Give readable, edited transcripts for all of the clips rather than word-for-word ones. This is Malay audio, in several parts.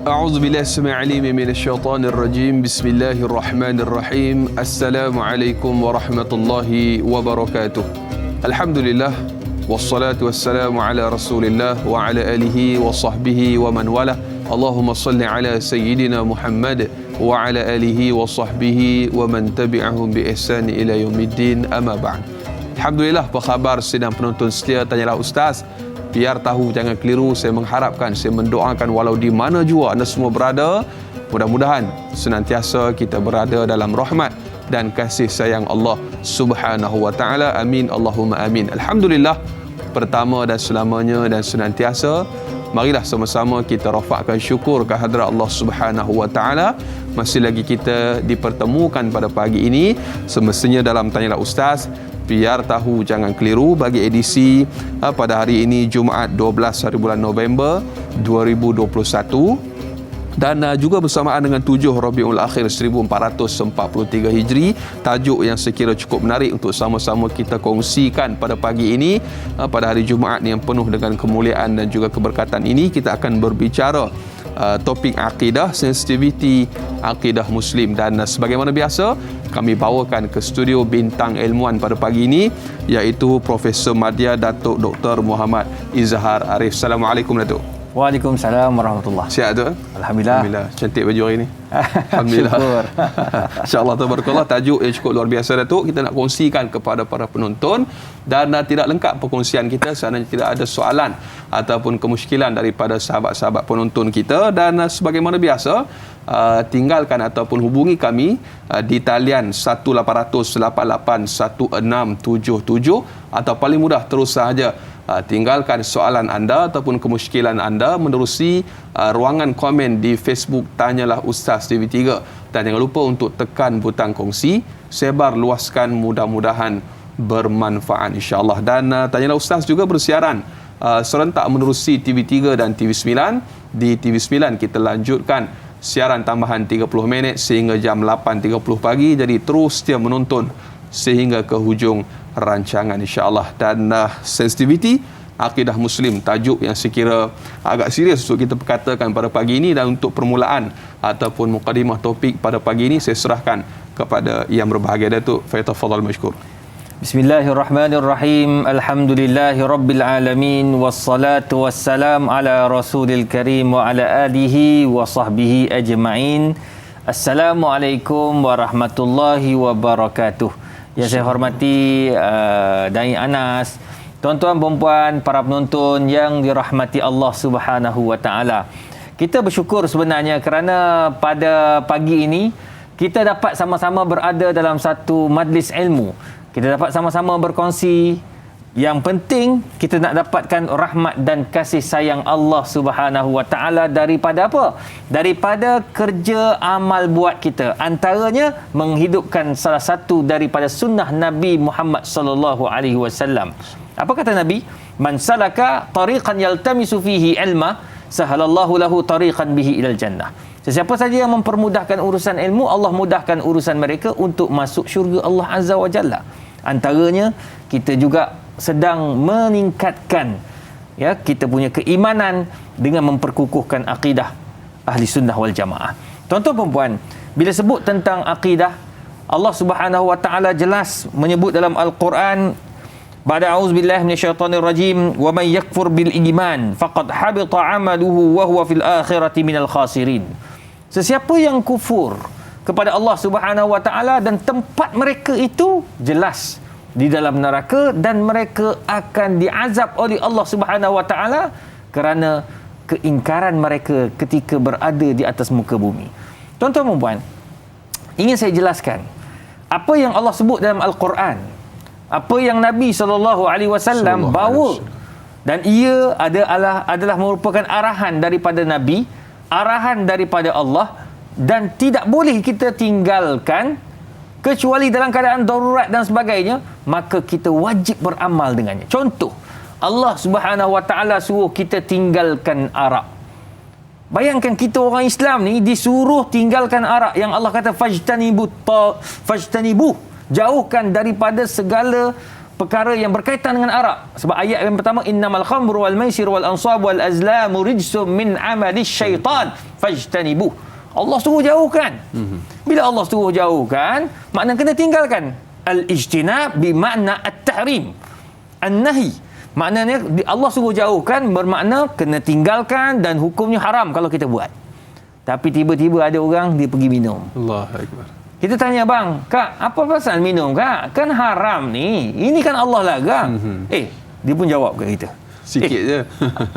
أعوذ بالله السميع العليم من الشيطان الرجيم بسم الله الرحمن الرحيم السلام عليكم ورحمة الله وبركاته الحمد لله والصلاة والسلام على رسول الله وعلى آله وصحبه ومن والاه اللهم صل على سيدنا محمد وعلى آله وصحبه ومن تبعهم بإحسان إلى يوم الدين أما بعد. Alhamdulillah, apa khabar sedang penonton setia Tanyalah Ustaz? Biar tahu jangan keliru, saya mengharapkan, saya mendoakan walau di mana jua anda semua berada, mudah-mudahan senantiasa kita berada dalam rahmat dan kasih sayang Allah Subhanahu wa taala. Amin Allahumma amin. Alhamdulillah, pertama dan selamanya dan senantiasa marilah sama-sama kita rafakkan syukur ke hadirat Allah Subhanahu wa taala. Masih lagi kita dipertemukan pada pagi ini semestinya dalam Tanyalah Ustaz. Biar tahu jangan keliru bagi edisi pada hari ini Jumaat 12 hari bulan November 2021 dan juga bersamaan dengan 7 Rabiul Akhir 1443 Hijri. Tajuk yang sekira cukup menarik untuk sama-sama kita kongsikan pada pagi ini pada hari Jumaat yang penuh dengan kemuliaan dan juga keberkatan ini. Kita akan berbicara topik akidah, sensitiviti akidah Muslim, dan sebagaimana biasa kami bawakan ke studio bintang ilmuwan pada pagi ini iaitu Profesor Madya Datuk Dr. Muhammad Izhar Arif. Assalamualaikum Datuk. Waalaikumsalam warahmatullahi. Sihat tu? Alhamdulillah. Alhamdulillah. Cantik baju hari ni. Alhamdulillah. Syukur. InsyaAllah tabarakallah, tajuk yang cukup luar biasa Datuk. Kita nak kongsikan kepada para penonton dan tidak lengkap perkongsian kita seandainya tidak ada soalan ataupun kemusykilan daripada sahabat-sahabat penonton kita. Dan sebagaimana biasa, tinggalkan ataupun hubungi kami di talian 18881677 atau paling mudah terus sahaja tinggalkan soalan anda ataupun kemusykilan anda menerusi ruangan komen di Facebook Tanyalah Ustaz TV3. Dan jangan lupa untuk tekan butang kongsi, sebar luaskan, mudah-mudahan bermanfaat insya-Allah. Dan Tanyalah Ustaz juga bersiaran serentak menerusi TV3 dan TV9. Di TV9 kita lanjutkan siaran tambahan 30 minit sehingga jam 8.30 pagi. Jadi terus setia menonton sehingga ke hujung rancangan insya-Allah. Dan sensitiviti akidah Muslim, tajuk yang sekira agak serius untuk kita perkatakan pada pagi ini. Dan untuk permulaan ataupun mukadimah topik pada pagi ini saya serahkan kepada yang berbahagia Datuk. Falyatafadhal mashkur. Bismillahirrahmanirrahim. Alhamdulillahirabbil alamin wassalatu wassalam ala rasulil karim wa ala alihi wa sahbihi ajma'in. Assalamualaikum warahmatullahi wabarakatuh. Yang saya hormati Dai Anas, tuan-tuan puan-puan, para penonton yang dirahmati Allah Subhanahu wa taala. Kita bersyukur sebenarnya kerana pada pagi ini kita dapat sama-sama berada dalam satu majlis ilmu. Kita dapat sama-sama berkongsi. Yang penting kita nak dapatkan rahmat dan kasih sayang Allah Subhanahu wa taala daripada apa? Daripada kerja amal buat kita. Antaranya menghidupkan salah satu daripada sunnah Nabi Muhammad sallallahu alaihi wasallam. Apa kata Nabi? Man salaka tariqan yaltamisu fihi ilma, sahalallahu lahu tariqan bihi ilal jannah. Sesiapa saja yang mempermudahkan urusan ilmu, Allah mudahkan urusan mereka untuk masuk syurga Allah Azza wa Jalla. Antaranya kita juga sedang meningkatkan kita punya keimanan dengan memperkukuhkan akidah ahli sunnah wal jamaah. Tuan-tuan dan puan, bila sebut tentang akidah, Allah Subhanahu wa taala jelas menyebut dalam Al-Quran, ba'da a'udzubillahi minasyaitonir rajim, wa may yakfur bil iman faqad habita 'amaluhu wa huwa fil akhirati minal khasirin. Sesiapa yang kufur kepada Allah Subhanahu wa taala dan tempat mereka itu jelas di dalam neraka dan mereka akan diazab oleh Allah Subhanahu wa taala kerana keingkaran mereka ketika berada di atas muka bumi. Tuan-tuan dan puan, ingin saya jelaskan apa yang Allah sebut dalam Al-Quran, apa yang Nabi SAW bawa, dan ia adalah merupakan arahan daripada Nabi, arahan daripada Allah, dan tidak boleh kita tinggalkan kecuali dalam keadaan darurat dan sebagainya, maka kita wajib beramal dengannya. Contoh, Allah Subhanahu wa taala suruh kita tinggalkan arak. Bayangkan kita orang Islam ni disuruh tinggalkan arak yang Allah kata fajtanibu, jauhkan daripada segala perkara yang berkaitan dengan arak. Sebab ayat yang pertama, innamal khamru wal maisir wal ansab wal azlamu rijsum min amali syaitan fajtanibuh. Allah suruh jauhkan. Bila Allah suruh jauhkan, makna kena tinggalkan. Al-ijtinab bermakna at-tahrim, an-nahi. Maknanya Allah suruh jauhkan bermakna kena tinggalkan dan hukumnya haram kalau kita buat. Tapi tiba-tiba ada orang dia pergi minum. Allahu Akbar. Kita tanya, bang, kak, apa pasal minum, kak? Kan haram ni. Ini kan Allah larang. Dia pun jawab kat kita. Sikit je.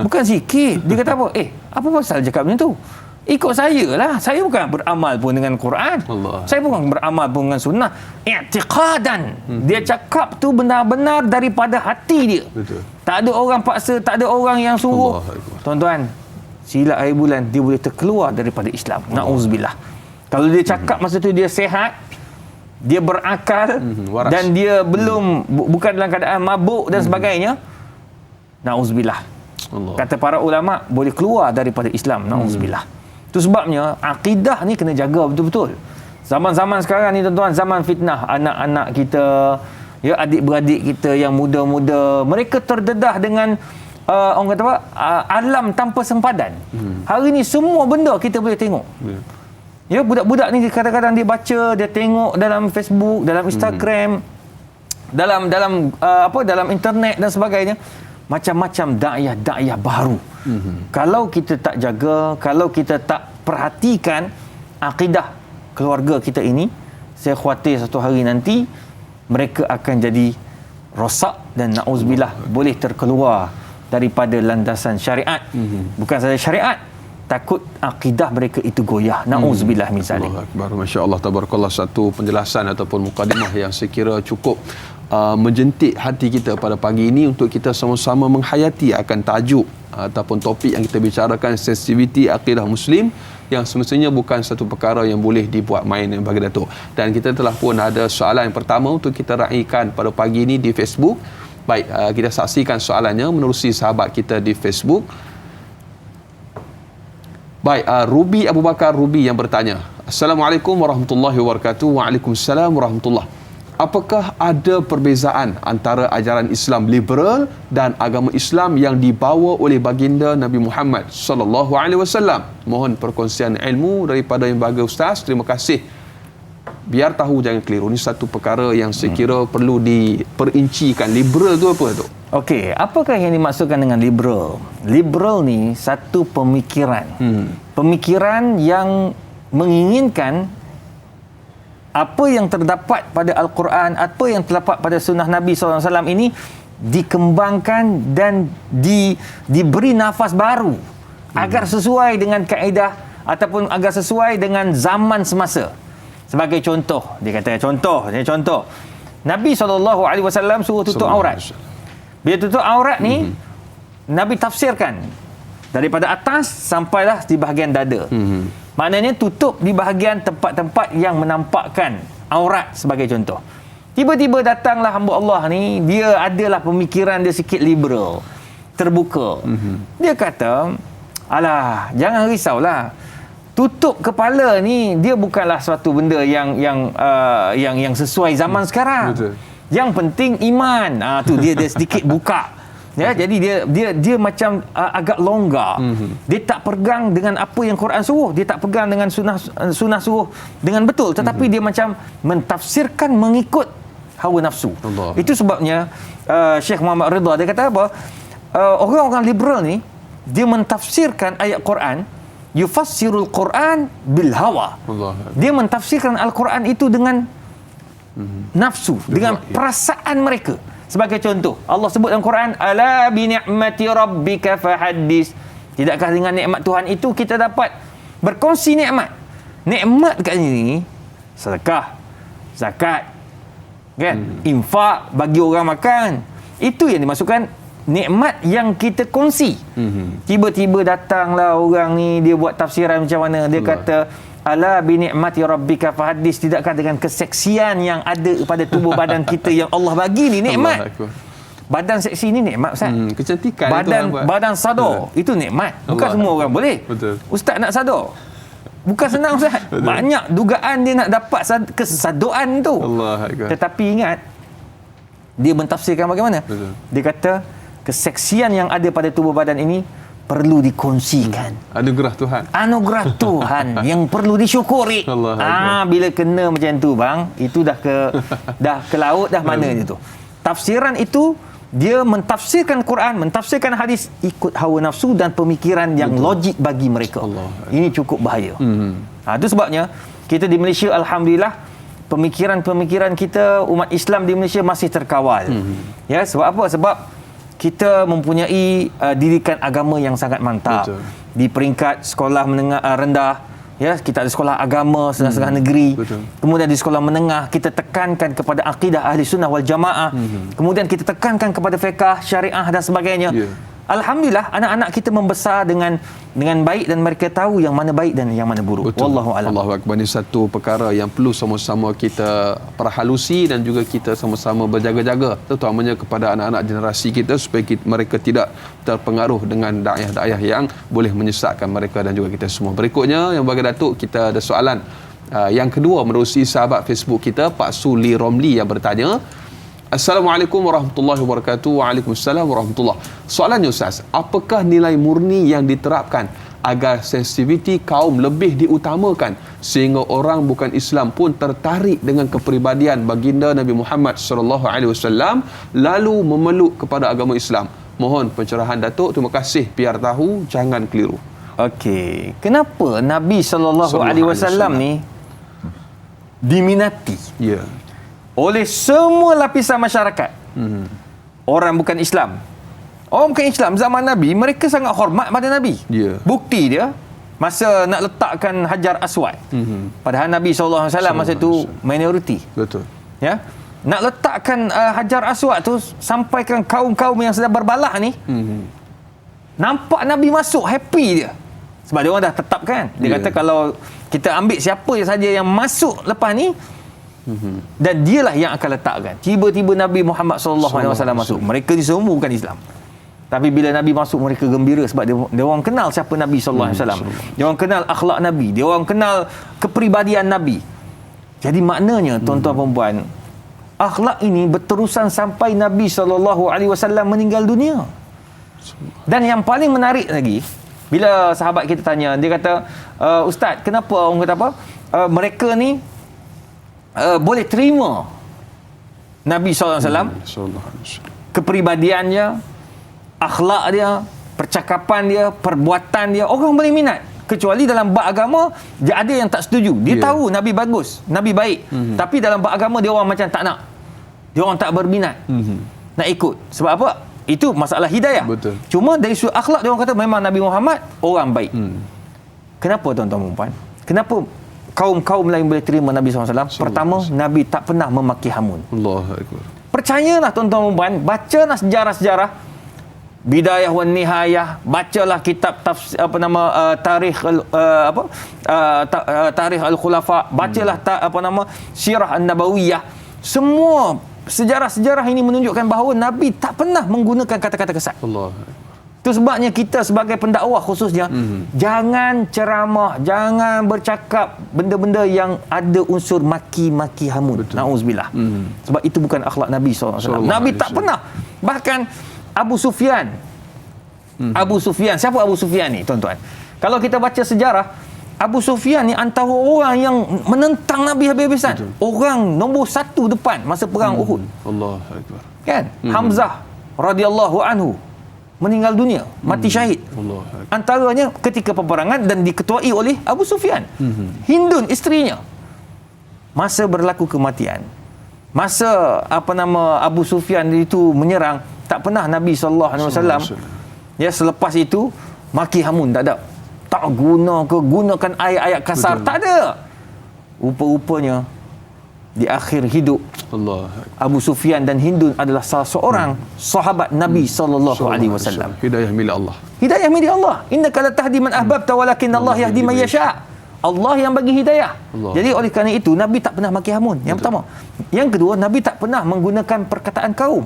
Bukan sikit. Dia kata apa? Apa pasal cakap macam tu? Ikut saya lah. Saya bukan beramal pun dengan Quran. Allah. Saya bukan beramal pun dengan sunnah. I'tiqadan. Dia cakap tu benar-benar daripada hati dia. Betul. Tak ada orang paksa, tak ada orang yang suruh. Tuan-tuan, silat hari bulan, dia boleh terkeluar daripada Islam. Na'uzubillah. Kalau dia cakap masa tu dia sehat, dia berakal, waras. dan dia belum bukan dalam keadaan mabuk dan sebagainya, na'uzubillah. Allah. Kata para ulama, boleh keluar daripada Islam. Na'uzubillah. Itu sebabnya akidah ni kena jaga betul-betul. Zaman-zaman sekarang ni tuan-tuan, zaman fitnah. Anak-anak kita, ya, adik-beradik kita yang muda-muda, mereka terdedah dengan orang kata apa, alam tanpa sempadan. Hari ni semua benda kita boleh tengok. Ya, budak-budak ni kadang-kadang dia baca, dia tengok dalam Facebook, dalam Instagram, dalam internet dan sebagainya, macam-macam dakwah baru. Kalau kita tak jaga, kalau kita tak perhatikan akidah keluarga kita ini, saya khawatir satu hari nanti mereka akan jadi rosak dan na'uzubillah boleh terkeluar daripada landasan syariat. Bukan saja syariat, takut akidah mereka itu goyah. Na'uzubillah min zalik. Allahu Akbar. Masya-Allah, tabarakallah, satu penjelasan ataupun mukadimah yang saya kira cukup menjentik hati kita pada pagi ini untuk kita sama-sama menghayati akan tajuk ataupun topik yang kita bicarakan, sensitiviti akidah Muslim, yang semestinya bukan satu perkara yang boleh dibuat main bagi Datuk. Dan kita telah pun ada soalan yang pertama untuk kita raikan pada pagi ini di Facebook. Baik, kita saksikan soalannya menerusi sahabat kita di Facebook. Baik, Ruby Abu Bakar Ruby yang bertanya, Assalamualaikum warahmatullahi wabarakatuh. Waalaikumsalam warahmatullahi. Apakah ada perbezaan antara ajaran Islam liberal dan agama Islam yang dibawa oleh baginda Nabi Muhammad sallallahu alaihi wasallam? Mohon perkongsian ilmu daripada yang bahagia Ustaz. Terima kasih. Biar tahu jangan keliru. Ini satu perkara yang saya kira perlu diperincikan. Liberal tu apa tu? Okey, apakah yang dimaksudkan dengan liberal? Liberal ni satu pemikiran. Pemikiran yang menginginkan apa yang terdapat pada Al-Quran, apa yang terdapat pada sunnah Nabi SAW ini dikembangkan dan diberi nafas baru agar sesuai dengan kaedah ataupun agar sesuai dengan zaman semasa. Sebagai contoh, dia kata contoh Nabi SAW suruh tutup aurat. Bila tutup aurat ni, Nabi tafsirkan daripada atas sampailah di bahagian dada. Maknanya tutup di bahagian tempat-tempat yang menampakkan aurat sebagai contoh. Tiba-tiba datanglah hamba Allah ni, dia adalah pemikiran dia sikit liberal, terbuka. Dia kata, alah, jangan risaulah. Tutup kepala ni dia bukanlah suatu benda yang sesuai zaman sekarang. Betul. Yang penting iman. Tu dia sedikit buka. Ya, jadi dia macam agak longgar. Dia tak pegang dengan apa yang Quran suruh, dia tak pegang dengan sunnah suruh dengan betul, tetapi dia macam mentafsirkan mengikut hawa nafsu. Allah. Itu sebabnya Syekh Muhammad Ridha dia kata apa? Orang-orang liberal ni dia mentafsirkan ayat Quran, yufassirul Quran bil hawa. Allah. Dia mentafsirkan Al-Quran itu dengan nafsu, dengan perasaan mereka. Sebagai contoh, Allah sebut dalam Quran, ala bi ni'mati rabbika fahaddis. Tidakkah dengan nikmat Tuhan itu kita dapat berkongsi nikmat? Nikmat kat sini sedekah, zakat, kan? Infak, bagi orang makan. Itu yang dimasukkan nikmat yang kita kongsi. Tiba-tiba datanglah orang ni, dia buat tafsiran macam mana? Dia kata, ala bi ni'mati rabbika fahaddis. Tidakkah dengan keseksian yang ada pada tubuh badan kita yang Allah bagi ni nikmat? Badan seksi ni nikmat, Ustaz. Kecantikan badan sadar itu nikmat. Bukan semua orang boleh. Betul. Ustaz nak sadar, bukan senang, Ustaz. Banyak dugaan dia nak dapat kesesaduan tu. Allah Akbar. Tetapi ingat, Dia mentafsirkan bagaimana? Betul. Dia kata keseksian yang ada pada tubuh badan ini perlu dikongsikan. Anugerah Tuhan. Anugerah Tuhan yang perlu disyukuri. Allah Bila kena macam tu bang, itu dah ke laut dah mana je tu. Tafsiran itu dia mentafsirkan Quran, mentafsirkan hadis ikut hawa nafsu dan pemikiran yang logik bagi mereka. Ini cukup bahaya. Itu sebabnya kita di Malaysia alhamdulillah pemikiran-pemikiran kita umat Islam di Malaysia masih terkawal. Ya, sebab apa? Sebab kita mempunyai didikan agama yang sangat mantap. Betul. Di peringkat sekolah menengah rendah, ya, kita ada sekolah agama setengah-setengah negeri. Betul. Kemudian di sekolah menengah kita tekankan kepada akidah ahli sunnah wal jamaah. Kemudian kita tekankan kepada fiqh, syariah dan sebagainya. Alhamdulillah anak-anak kita membesar dengan baik dan mereka tahu yang mana baik dan yang mana buruk. Betul. Wallahu a'lam. Allahu akbar. Ini satu perkara yang perlu sama-sama kita perhalusi dan juga kita sama-sama berjaga-jaga, terutamanya kepada anak-anak generasi kita supaya mereka tidak terpengaruh dengan dakwah-dakwah yang boleh menyesatkan mereka dan juga kita semua. Berikutnya yang bagi Datuk, kita ada soalan yang kedua menerusi sahabat Facebook kita Pak Suli Romli yang bertanya, Assalamualaikum warahmatullahi wabarakatuh. Waalaikumsalam warahmatullahi. Soalannya Ustaz, apakah nilai murni yang diterapkan agar sensitiviti kaum lebih diutamakan sehingga orang bukan Islam pun tertarik dengan kepribadian baginda Nabi Muhammad sallallahu alaihi wasallam lalu memeluk kepada agama Islam? Mohon pencerahan Datuk. Terima kasih. Biar tahu, jangan keliru. Okey, kenapa Nabi sallallahu alaihi wasallam ni diminati oleh semua lapisan masyarakat? Orang bukan Islam, orang bukan Islam zaman Nabi, mereka sangat hormat pada Nabi. Bukti dia masa nak letakkan Hajar Aswad, padahal Nabi SAW masa itu minoriti. Betul. Ya, nak letakkan Hajar Aswad tu sampaikan kaum-kaum yang sedang berbalah ni, nampak Nabi masuk, happy dia. Sebab dia orang dah tetapkan. Dia kata kalau kita ambil siapa saja yang masuk lepas ni, dan dialah yang akan letakkan. Tiba-tiba Nabi Muhammad SAW masuk. Mereka ni semua bukan Islam. Tapi bila Nabi masuk, mereka gembira sebab dia orang kenal siapa Nabi SAW. Dia orang kenal akhlak Nabi. Dia orang kenal kepribadian Nabi. Jadi maknanya, tuan-tuan dan puan, akhlak ini berterusan sampai Nabi SAW meninggal dunia. Dan yang paling menarik lagi, bila sahabat kita tanya, dia kata, Ustaz, kenapa orang kata apa? Mereka ni boleh terima Nabi SAW, kepribadiannya, akhlak dia, percakapan dia, perbuatan dia, orang boleh minat. Kecuali dalam bab agama, dia ada yang tak setuju. Dia tahu Nabi bagus, Nabi baik, tapi dalam bab agama dia orang macam tak nak. Dia orang tak berminat nak ikut. Sebab apa? Itu masalah hidayah. Betul. Cuma dari sudut akhlak, dia orang kata memang Nabi Muhammad orang baik. Kenapa tuan-tuan dan puan? Kenapa kaum-kaum lain boleh terima Nabi SAW? Pertama, Nabi tak pernah memaki hamun. Allahu akbar. Percayalah tuan-tuan dan puan, bacalah sejarah-sejarah Bidayah wan Nihayah, bacalah kitab tarikh tarikh al-khulafa, bacalah Sirah an-Nabawiyah. Semua sejarah-sejarah ini menunjukkan bahawa Nabi tak pernah menggunakan kata-kata kasar. Allah. Itu sebabnya kita sebagai pendakwah khususnya, jangan ceramah, jangan bercakap benda-benda yang ada unsur maki-maki hamun. Na'udzubillah. Sebab itu bukan akhlak Nabi SAW. Nabi tak pernah. Bahkan Abu Sufyan. Abu Sufyan. Siapa Abu Sufyan ni, tuan-tuan? Kalau kita baca sejarah, Abu Sufyan ni antara orang yang menentang Nabi habis-habisan. Orang nombor satu depan masa perang Uhud. Allahu akbar. Kan? Hamzah radhiyallahu anhu meninggal dunia, mati syahid. Antaranya ketika peperangan dan diketuai oleh Abu Sufyan. Hindun isterinya. Masa berlaku kematian, masa Abu Sufyan itu menyerang, tak pernah Nabi SAW ya selepas itu maki hamun, tak ada. Tak gunakan ayat-ayat kasar, tak ada. Rupa-rupanya di akhir hidup Abu Sufyan dan Hindun adalah salah seorang sahabat Nabi SAW. Hidayah milik Allah. Hidayah milik Allah. Innaka la tahdi man ahbabta walakin Allah yahdi man yasha. Allah yang bagi hidayah. Jadi oleh kerana itu Nabi tak pernah maki hamun. Yang pertama. Yang kedua, Nabi tak pernah menggunakan perkataan kaum.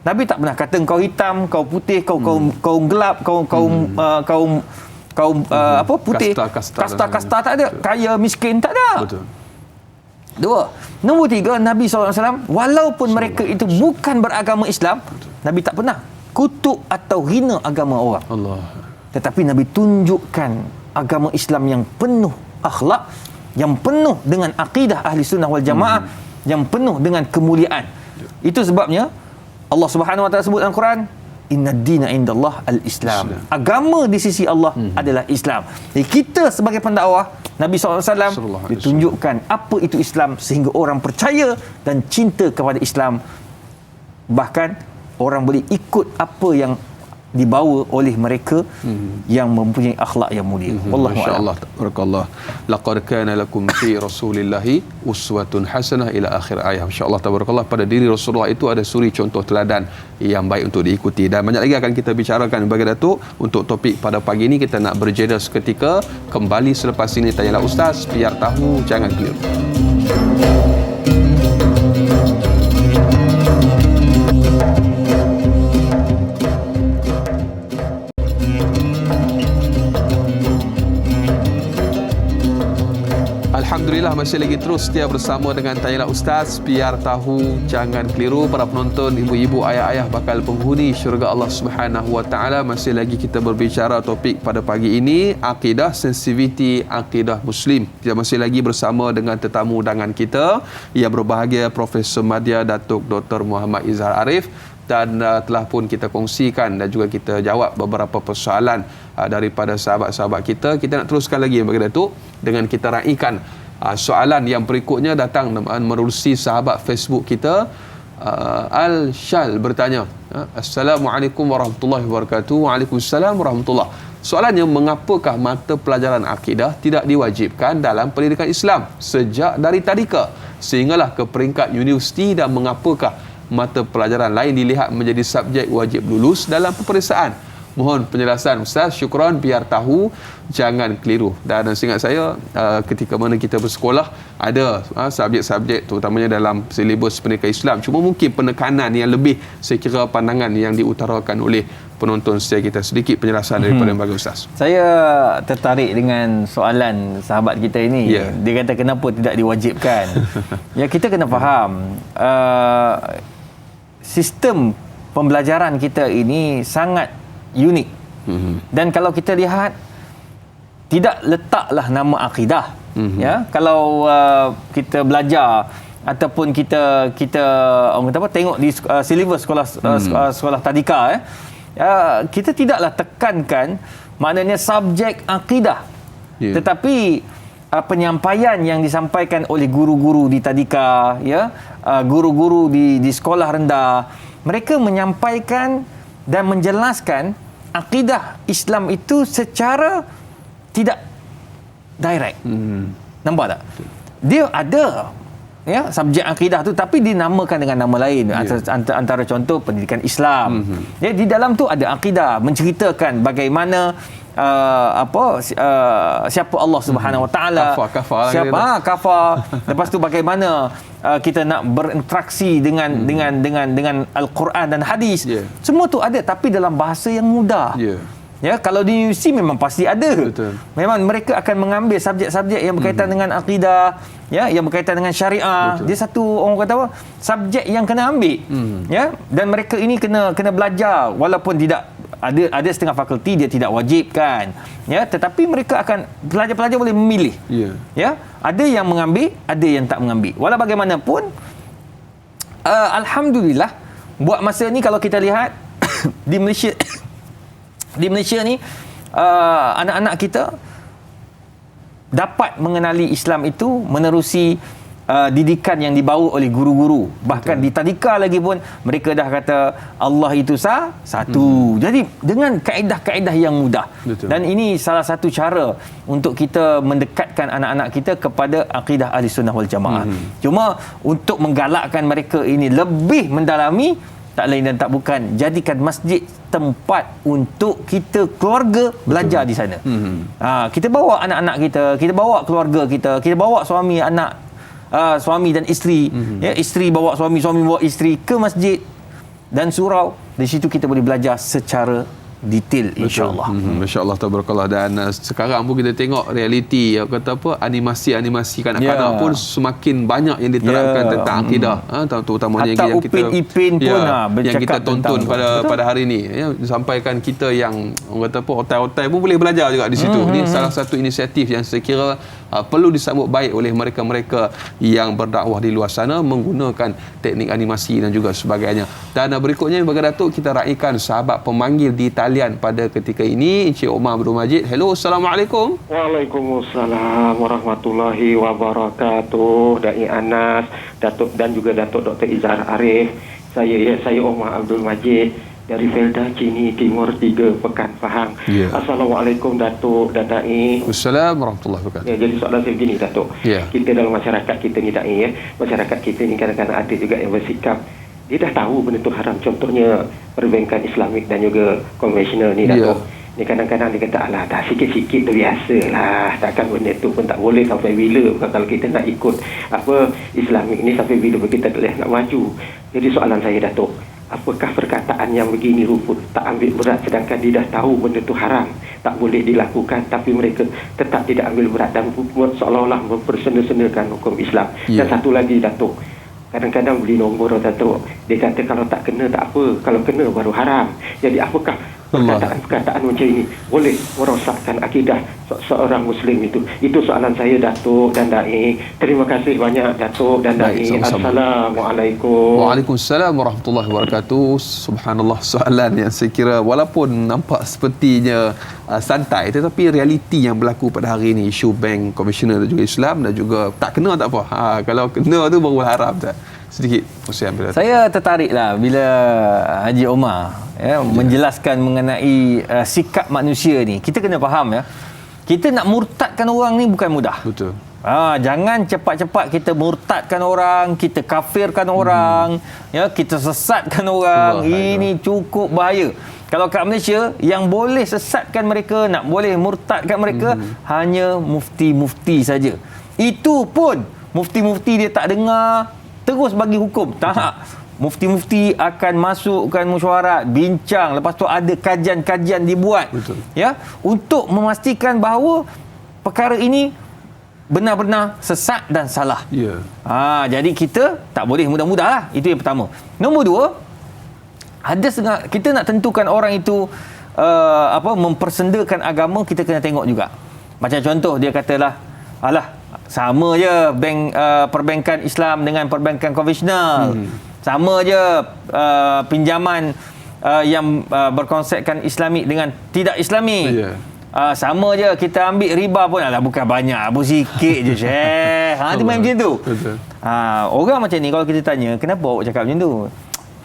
Nabi tak pernah kata kau hitam, kau putih, kau gelap, kau putih, kasta tak ada, kaya miskin tak ada. Dua. Nombor tiga, Nabi SAW, walaupun mereka itu bukan beragama Islam, Nabi tak pernah kutuk atau hina agama orang. Allah. Tetapi Nabi tunjukkan agama Islam yang penuh akhlak, yang penuh dengan akidah ahli sunnah wal jamaah, yang penuh dengan kemuliaan. Itu sebabnya Allah Subhanahu Wa Taala sebut dalam Quran, Inna dina indallah al-Islam. Agama di sisi Allah adalah Islam. Jadi kita sebagai pendakwah, Nabi SAW ditunjukkan apa itu Islam sehingga orang percaya dan cinta kepada Islam. Bahkan orang boleh ikut apa yang dibawa oleh mereka yang mempunyai akhlak yang mulia. Wallahu a'lam. Masya-Allah, tabarakallah. Laqad kana lakum fi Rasulillahi uswatun hasanah ila akhir ayat. Masya-Allah, tabarakallah, pada diri Rasulullah itu ada suri contoh teladan yang baik untuk diikuti. Dan banyak lagi akan kita bicarakan bagi Datuk. Untuk topik pada pagi ini kita nak berjeda seketika, kembali selepas ini. Tanyalah Ustaz, biar tahu jangan keliru. Alhamdulillah, masih lagi terus setia bersama dengan Tanyalah Ustaz, biar tahu jangan keliru. Para penonton, ibu-ibu, ayah-ayah bakal penghuni syurga Allah Subhanahu Wa Taala. Masih lagi kita berbicara topik pada pagi ini, akidah, sensitiviti akidah Muslim. Kita masih lagi bersama dengan tetamu undangan kita yang berbahagia, Profesor Madya Datuk Dr. Muhammad Izhar Arif, dan telah pun kita kongsikan dan juga kita jawab beberapa persoalan daripada sahabat-sahabat kita. Kita nak teruskan lagi bagi Datuk dengan kita raikan soalan yang berikutnya datang menerusi sahabat Facebook kita. Al-Shal bertanya, Assalamualaikum warahmatullahi wabarakatuh. Waalaikumsalam warahmatullahi. Soalannya, mengapakah mata pelajaran akidah tidak diwajibkan dalam pendidikan Islam sejak dari tadika sehinggalah ke peringkat universiti, dan mengapakah mata pelajaran lain dilihat menjadi subjek wajib lulus dalam peperiksaan? Mohon penjelasan Ustaz, syukran, biar tahu jangan keliru. Dan seingat saya, ketika mana kita bersekolah ada subjek-subjek terutamanya dalam silibus pendidikan Islam, cuma mungkin penekanan yang lebih, saya kira pandangan yang diutarakan oleh penonton setia kita. Sedikit penjelasan daripada bagi Ustaz. Saya tertarik dengan soalan sahabat kita ini. Dia kata kenapa tidak diwajibkan. Ya, kita kena faham sistem pembelajaran kita ini sangat unik. Dan kalau kita lihat, tidak letaklah nama akidah. Ya, kalau kita belajar ataupun kita orang kata apa, tengok di silibus sekolah tadika, kita tidaklah tekankan maknanya subjek akidah. Tetapi penyampaian yang disampaikan oleh guru-guru di tadika, guru-guru di sekolah rendah, mereka menyampaikan dan menjelaskan akidah Islam itu secara tidak direct. Nampak tak? Dia ada subjek akidah tu, tapi dinamakan dengan nama lain. Antara contoh pendidikan Islam. Di dalam tu ada akidah, menceritakan bagaimana siapa Allah Subhanahu Wa Taala, siapa kafar, lepas tu bagaimana kita nak berinteraksi dengan Al-Quran dan hadis. Semua tu ada, tapi dalam bahasa yang mudah. Ya, kalau di universiti memang pasti ada. Betul. Memang mereka akan mengambil subjek-subjek yang berkaitan dengan akidah, yang berkaitan dengan syariah. Betul. Dia satu, orang kata apa, subjek yang kena ambil. Dan mereka ini kena belajar, walaupun tidak ada setengah fakulti dia tidak wajibkan. Tetapi mereka akan, pelajar-pelajar boleh memilih. Ada yang mengambil, ada yang tak mengambil. Walau bagaimanapun, alhamdulillah, buat masa ni kalau kita lihat di Malaysia ni, anak-anak kita dapat mengenali Islam itu menerusi didikan yang dibawa oleh guru-guru. Bahkan di tadika lagi pun mereka dah kata Allah itu satu. Jadi dengan kaedah-kaedah yang mudah. Betul. Dan ini salah satu cara untuk kita mendekatkan anak-anak kita kepada akidah Ahli Sunnah wal Jamaah. Cuma untuk menggalakkan mereka ini lebih mendalami, tak lain dan tak bukan, jadikan masjid tempat untuk kita keluarga belajar. Betul. Di sana. Kita bawa anak-anak kita bawa keluarga kita bawa suami anak, suami dan isteri, isteri bawa suami, suami bawa isteri ke masjid dan surau. Di situ kita boleh belajar secara detail insya-Allah. Masya-Allah, tabarakallah. Dan sekarang pun kita tengok realiti kata apa, animasi kanak-kanak pun semakin banyak yang diterangkan tentang akidah, terutamanya yang kita Upin pun yang kita tonton pada hari ini, sampaikan kita yang orang kata apa, otai-otai pun boleh belajar juga di situ. Ini salah satu inisiatif yang saya kira perlu disambut baik oleh mereka-mereka yang berdakwah di luar sana menggunakan teknik animasi dan juga sebagainya. Dan berikutnya bagi Datuk, kita raikan sahabat pemanggil di talian pada ketika ini, Encik Omar Abdul Majid. Hello, Assalamualaikum. Waalaikumsalam warahmatullahi wabarakatuh. Dai Anas, Datuk dan juga Datuk Dr. Izhar Arif. Saya Omar Abdul Majid dari Felda Cini Timur 3 Pekan Pahang. Assalamualaikum Datuk dan Dai. Assalamualaikum warahmatullahi wabarakatuh. Jadi soalan saya begini Datuk. Kita dalam masyarakat kita ni Dai, masyarakat kita ni kadang-kadang ada juga yang bersikap dia dah tahu benda tu haram, contohnya perbankan Islamik dan juga konvensional ni Datuk. Ni kadang-kadang dia kata alah dah sikit-sikit tu biasalah, takkan benda tu pun tak boleh sampai bila kalau kita nak ikut apa Islamik ni, sampai bila kita boleh nak maju. Jadi soalan saya Datuk, apakah perkataan yang begini rupa tak ambil berat sedangkan dia dah tahu benda tu haram, tak boleh dilakukan, tapi mereka tetap tidak ambil berat dan seolah-olah mempersenda-sendakan hukum Islam. Dan satu lagi Datuk, kadang-kadang beli nombor Datuk, dia kata kalau tak kena tak apa, kalau kena baru haram. Jadi apakah perkataan-perkataan macam ini boleh merosakkan akidah seorang Muslim itu? Itu soalan saya Datuk dan Dai. Terima kasih banyak Datuk dan Dai. Assalamualaikum. Waalaikumsalam warahmatullahi wabarakatuh. Subhanallah, soalan yang saya kira walaupun nampak sepertinya santai, tetapi realiti yang berlaku pada hari ini, isu bank konvensional dan juga Islam, dan juga tak kena tak apa. Kalau kena tu baru haram tak. Sedikit Husain bila saya tertariklah bila Haji Omar menjelaskan mengenai sikap manusia ni. Kita kena faham kita nak murtadkan orang ni bukan mudah. Betul. Jangan cepat-cepat kita murtadkan orang, kita kafirkan orang, kita sesatkan orang. Ini cukup bahaya. Kalau kat Malaysia yang boleh sesatkan mereka, nak boleh murtadkan mereka hanya mufti-mufti saja. Itu pun mufti-mufti dia tak dengar, terus bagi hukum. Tak. Mufti-mufti akan masukkan mesyuarat, bincang, lepas tu ada kajian-kajian dibuat. Betul. Untuk memastikan bahawa perkara ini benar-benar sesat dan salah. Jadi kita tak boleh mudah-mudah lah. Itu yang pertama. Nombor dua, kita nak tentukan orang itu mempersendakan agama, kita kena tengok juga. Macam contoh dia katalah, alah sama je perbankan Islam dengan perbankan konvensional. Sama je pinjaman yang berkonsepkan Islamik dengan tidak Islamik. Sama je kita ambil riba pun bukan banyak, sikit je Syekh. Dia main macam tu. Orang macam ni kalau kita tanya, kenapa awak cakap macam tu?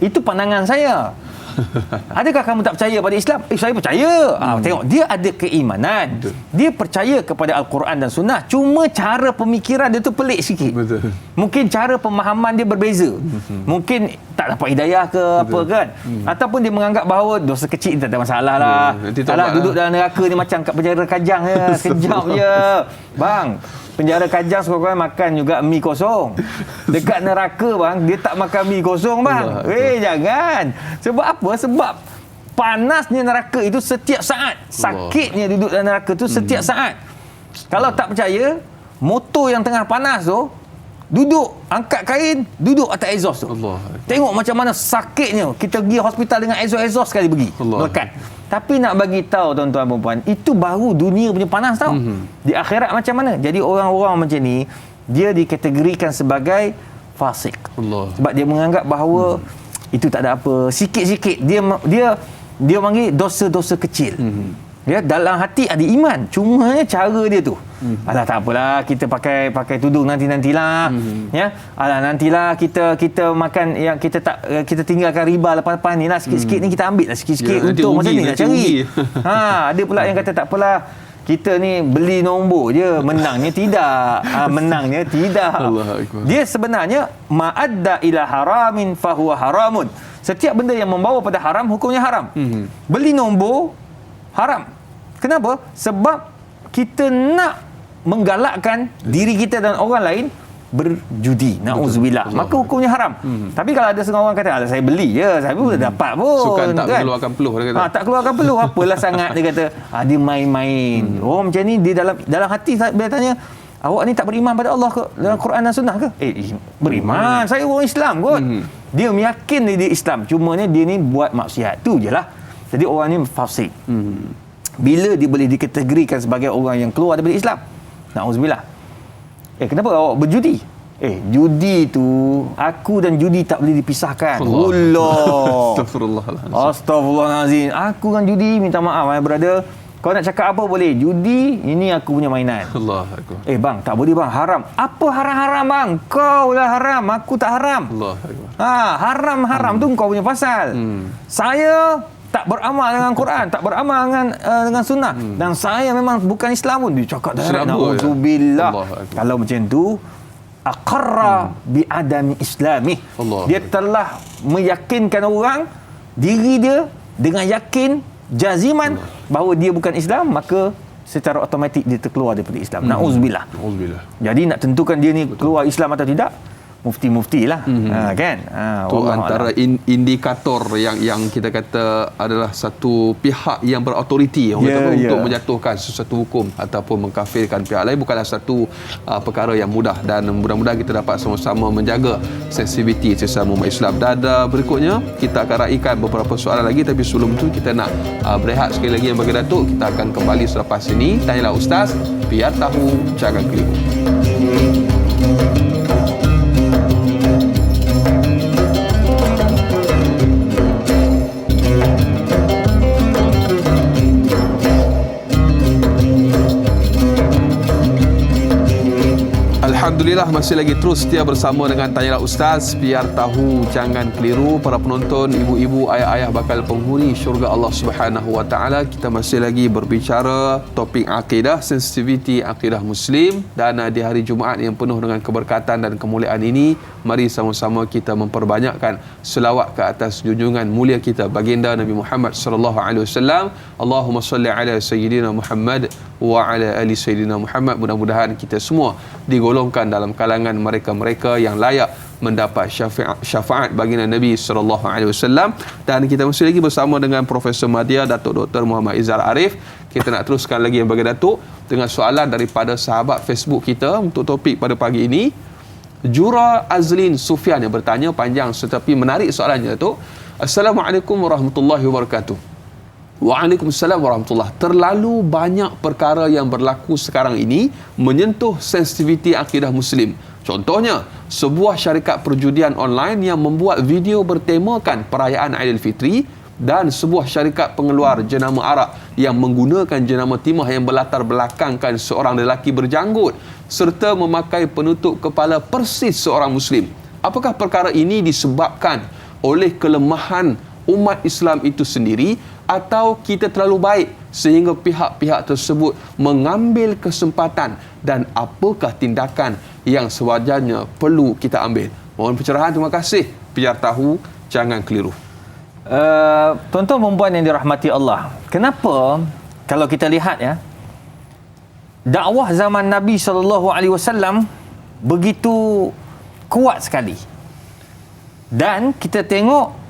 Itu pandangan saya. Adakah kamu tak percaya pada Islam? Saya percaya. Tengok, dia ada keimanan. Betul. Dia percaya kepada Al-Quran dan Sunnah. Cuma cara pemikiran dia tu pelik sikit. Betul. Mungkin cara pemahaman dia berbeza. Mungkin tak dapat hidayah ke apa kan. Ataupun dia menganggap bahawa dosa kecil tak ada masalah lah. Alah, duduk dalam neraka ni macam kat penjara Kajang je. Kejap je. Bang, penjara Kajang sekurang-kurangnya makan juga mi kosong. Dekat neraka bang, dia tak makan mi kosong bang. Jangan. Sebab apa? Sebab panasnya neraka itu setiap saat. Sakitnya duduk dalam neraka tu setiap saat. Kalau tak percaya, motor yang tengah panas tu, duduk, angkat kain, duduk atas exhaust tu. Tengok macam mana sakitnya. Kita pergi hospital dengan exhaust sekali pergi. Melekat. Tapi nak bagi tahu tuan-tuan dan puan, itu baru dunia punya panas tau. Di akhirat macam mana? Jadi orang-orang macam ni, dia dikategorikan sebagai fasik. Sebab dia menganggap bahawa itu tak ada apa. Sikit-sikit dia panggil dosa-dosa kecil. Dalam hati ada iman, cuma cara dia tu. Alah tak apalah, kita pakai tudung nantilah. Alah nantilah kita makan yang kita tinggalkan riba lepas-lepas ni lah, sikit-sikit ni kita ambil lah sikit-sikit untung macam ni nak cari. Ada pula yang kata tak apalah, kita ni beli nombor je, menangnya tidak. Menangnya tidak. Dia sebenarnya ma'adda ila haramin fahuwa haramun. Setiap benda yang membawa pada haram, hukumnya haram. Beli nombor haram. Kenapa? Sebab kita nak menggalakkan diri kita dan orang lain berjudi. Nauzubillah. Maka hukumnya haram. Tapi kalau ada setengah orang kata, saya beli je, saya pun dapat pun. Sukan tak mengeluarkan peluh, dia kata. Tak keluarkan peluh, apalah sangat, dia kata. Dia main-main. Orang macam ni, dia dalam hati bila tanya, awak ni tak beriman pada Allah ke? Dalam Quran dan Sunnah ke? Beriman. Saya orang Islam kot. Dia meyakin dia Islam. Cuma ni dia ni buat maksiat. Tu je lah. Jadi orang ni fasik. Bila dia boleh dikategorikan sebagai orang yang keluar daripada Islam? Na'udzubillah. Kenapa awak berjudi? Judi tu, aku dan judi tak boleh dipisahkan. Allah. Astagfirullahalazim. Aku dan judi, minta maaf brother. Kau nak cakap apa boleh? Judi, ini aku punya mainan. Allah. Bang, tak boleh bang, haram. Apa haram-haram bang? Kau lah haram, aku tak haram. Allah. Haram tu kau punya pasal. Saya tak beramal dengan Quran, tak beramal dengan sunnah. Dan saya memang bukan Islam pun. Dia cakap dah, na'udzubillah. Kalau macam tu, aqarra bi'adami islami. Dia telah meyakinkan orang, diri dia dengan yakin, jaziman bahawa dia bukan Islam, maka secara automatik dia terkeluar daripada Islam. Na'udzubillah. Jadi nak tentukan dia ni keluar Islam atau tidak, mufti-mufti lah. Kan? Itu antara indikator yang kita kata adalah satu pihak yang berautoriti untuk menjatuhkan sesuatu hukum ataupun mengkafirkan pihak lain bukanlah satu perkara yang mudah, dan mudah-mudahan kita dapat sama-sama menjaga sensitiviti sesama umat Islam. Dan berikutnya kita akan raikan beberapa soalan lagi, tapi sebelum tu kita nak berehat sekali lagi yang bagi Datuk. Kita akan kembali selepas ini. Tanyalah Ustaz, biar tahu jangan keliru. Alhamdulillah, masih lagi terus setia bersama dengan Tanyalah Ustaz, biar tahu jangan keliru. Para penonton, ibu-ibu, ayah-ayah bakal penghuni syurga Allah Subhanahu Wa Taala. Kita masih lagi berbicara topik akidah, sensitiviti akidah Muslim. Dan di hari Jumaat yang penuh dengan keberkatan dan kemuliaan ini, mari sama-sama kita memperbanyakkan selawat ke atas junjungan mulia kita baginda Nabi Muhammad sallallahu alaihi wasallam. Allahumma salli ala sayyidina Muhammad wa ala ali sayyidina Muhammad. Mudah-mudahan kita semua digolongkan dalam kalangan mereka-mereka yang layak mendapat syafaat baginda Nabi sallallahu alaihi wasallam. Dan kita masih lagi bersama dengan Profesor Madya Datuk Dr. Muhammad Izzal Arif. Kita nak teruskan lagi yang bagi Datuk dengan soalan daripada sahabat Facebook kita untuk topik pada pagi ini. Jura Azlin Sufian yang bertanya, panjang tetapi menarik soalannya, Datuk. Assalamualaikum warahmatullahi wabarakatuh. Waalaikumsalam warahmatullahi. Terlalu banyak perkara yang berlaku sekarang ini menyentuh sensitiviti akidah Muslim. Contohnya, sebuah syarikat perjudian online yang membuat video bertemakan perayaan Aidilfitri, dan sebuah syarikat pengeluar jenama arak yang menggunakan jenama timah yang berlatar belakangkan seorang lelaki berjanggut serta memakai penutup kepala persis seorang Muslim. Apakah perkara ini disebabkan oleh kelemahan umat Islam itu sendiri, atau kita terlalu baik sehingga pihak-pihak tersebut mengambil kesempatan, dan apakah tindakan yang sewajarnya perlu kita ambil? Mohon pencerahan, terima kasih. Biar tahu jangan keliru. Tuan-tuan dan puan yang dirahmati Allah, kenapa kalau kita lihat dakwah zaman Nabi SAW begitu kuat sekali, dan kita tengok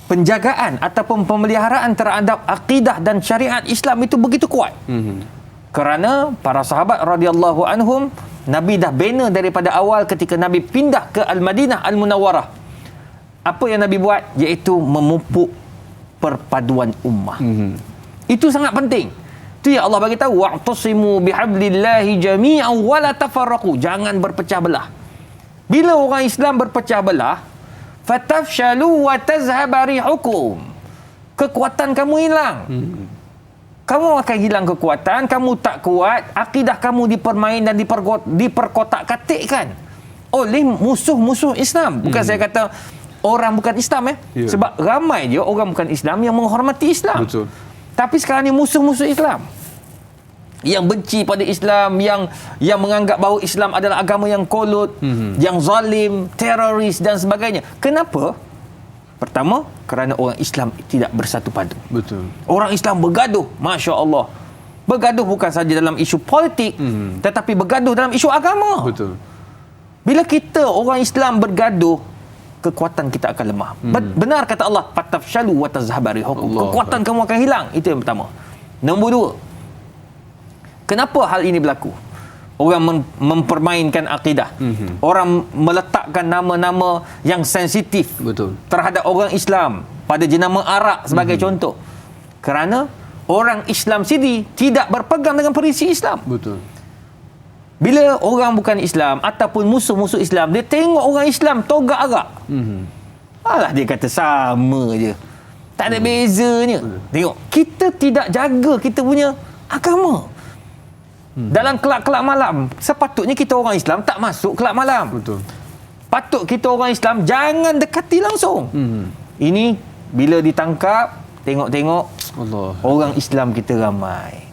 penjagaan ataupun pemeliharaan terhadap akidah dan syariat Islam itu begitu kuat. Kerana para sahabat radhiyallahu anhum, Nabi dah bina daripada awal ketika Nabi pindah ke Al-Madinah Al-Munawwarah. Apa yang Nabi buat? Iaitu memupuk perpaduan ummah. Itu sangat penting. Itu yang Allah bagi tahu, wa'tasimu bihablillahi jami'an wa la tafarraqu. Jangan berpecah belah. Bila orang Islam berpecah belah, fatafshalu wa tazhaba rihukum. Kekuatan kamu hilang. Kamu akan hilang kekuatan, kamu tak kuat, akidah kamu dipermain dan diperkotak-katikkan oleh musuh-musuh Islam. Bukan saya kata orang bukan Islam sebab ramai je orang bukan Islam yang menghormati Islam. Betul. Tapi sekarang ni musuh-musuh Islam yang benci pada Islam, yang menganggap bahawa Islam adalah agama yang kolut, yang zalim, teroris dan sebagainya. Kenapa? Pertama, kerana orang Islam tidak bersatu padu. Betul. Orang Islam bergaduh, Masya Allah. Bergaduh bukan saja dalam isu politik, tetapi bergaduh dalam isu agama. Betul. Bila kita orang Islam bergaduh, kekuatan kita akan lemah. Benar kata Allah, fatafshalu wa tazhaba rihukum. Kekuatan kamu akan hilang. Itu yang pertama. Nombor dua, kenapa hal ini berlaku? Orang mempermainkan akidah. Orang meletakkan nama-nama yang sensitif terhadap orang Islam pada jenama arak sebagai contoh. Kerana orang Islam sendiri tidak berpegang dengan prinsip Islam. Betul. Bila orang bukan Islam ataupun musuh-musuh Islam, dia tengok orang Islam togak arak. Alah, dia kata sama je. Tak ada bezanya. Tengok, kita tidak jaga kita punya agama. Dalam kelab-kelab malam, sepatutnya kita orang Islam tak masuk kelab malam. Betul. Patut kita orang Islam jangan dekati langsung. Ini bila ditangkap, tengok-tengok orang Islam kita ramai.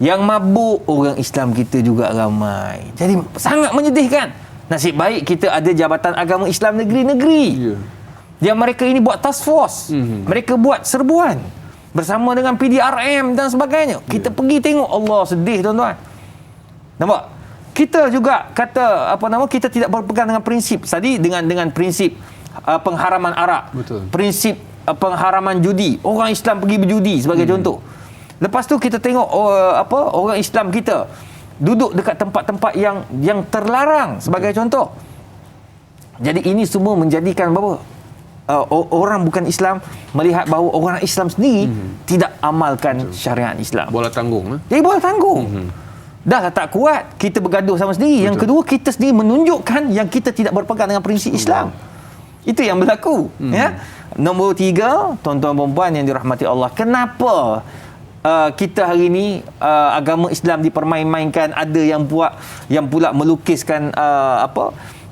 Yang mabuk orang Islam kita juga ramai. Jadi sangat menyedihkan. Nasib baik kita ada Jabatan Agama Islam Negeri-Negeri. Yang mereka ini buat task force. Mereka buat serbuan bersama dengan PDRM dan sebagainya. Kita pergi tengok, Allah, sedih tuan-tuan. Nampak? Kita juga kata kita tidak berpegang dengan prinsip tadi, dengan prinsip pengharaman arak. Betul. Prinsip pengharaman judi. Orang Islam pergi berjudi sebagai contoh. Lepas tu kita tengok orang Islam kita duduk dekat tempat-tempat yang terlarang sebagai contoh. Jadi ini semua menjadikan bahawa orang bukan Islam melihat bahawa orang Islam sendiri tidak amalkan syariat Islam. Bola tanggung. Jadi bola tanggung. Dah lah tak kuat, kita bergaduh sama sendiri. Yang kedua, kita sendiri menunjukkan yang kita tidak berpegang dengan prinsip Islam. Itu yang berlaku. Ya. Nombor 3, tuan-tuan dan puan yang dirahmati Allah, kenapa kita hari ini agama Islam dipermain-mainkan? Ada yang pula melukiskan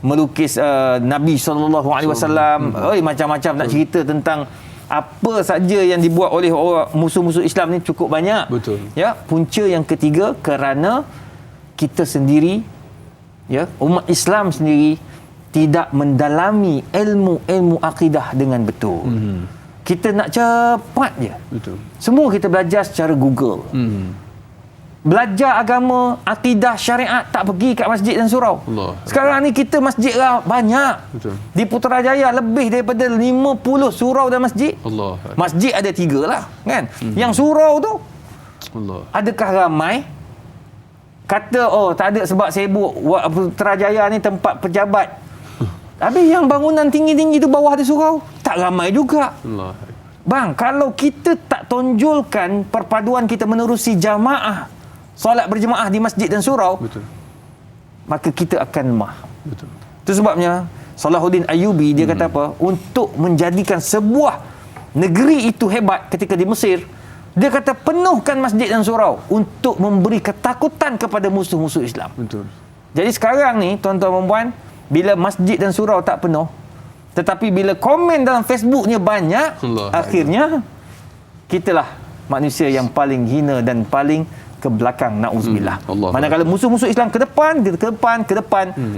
melukis Nabi SAW. Macam-macam nak cerita tentang apa saja yang dibuat oleh orang musuh-musuh Islam ni cukup banyak. Betul. Ya, punca yang ketiga, kerana kita sendiri, ya, umat Islam sendiri tidak mendalami ilmu akidah dengan betul. Kita nak cepat je. Betul. Semua kita belajar secara Google. Belajar agama, akidah, syariat, tak pergi kat masjid dan surau. Sekarang ni kita masjid lah banyak. Betul. Di Putrajaya lebih daripada 50 surau dan masjid. Masjid ada 3 lah, kan? Yang surau tu, adakah ramai? Kata, tak ada sebab sibuk. Putrajaya ni tempat pejabat. Habis yang bangunan tinggi-tinggi tu bawah ada surau, tak ramai juga. Bang, kalau kita tak tonjolkan perpaduan kita menerusi jamaah, solat berjemaah di masjid dan surau, maka kita akan lemah. Itu sebabnya Salahuddin Ayyubi dia kata apa? Untuk menjadikan sebuah negeri itu hebat ketika di Mesir, dia kata penuhkan masjid dan surau untuk memberi ketakutan kepada musuh-musuh Islam. Jadi sekarang ni tuan-tuan dan puan, bila masjid dan surau tak penuh, tetapi bila komen dalam Facebooknya banyak, akhirnya kitalah manusia yang paling hina dan paling ke belakang, na'udzubillah. Manakala musuh-musuh Islam ke depan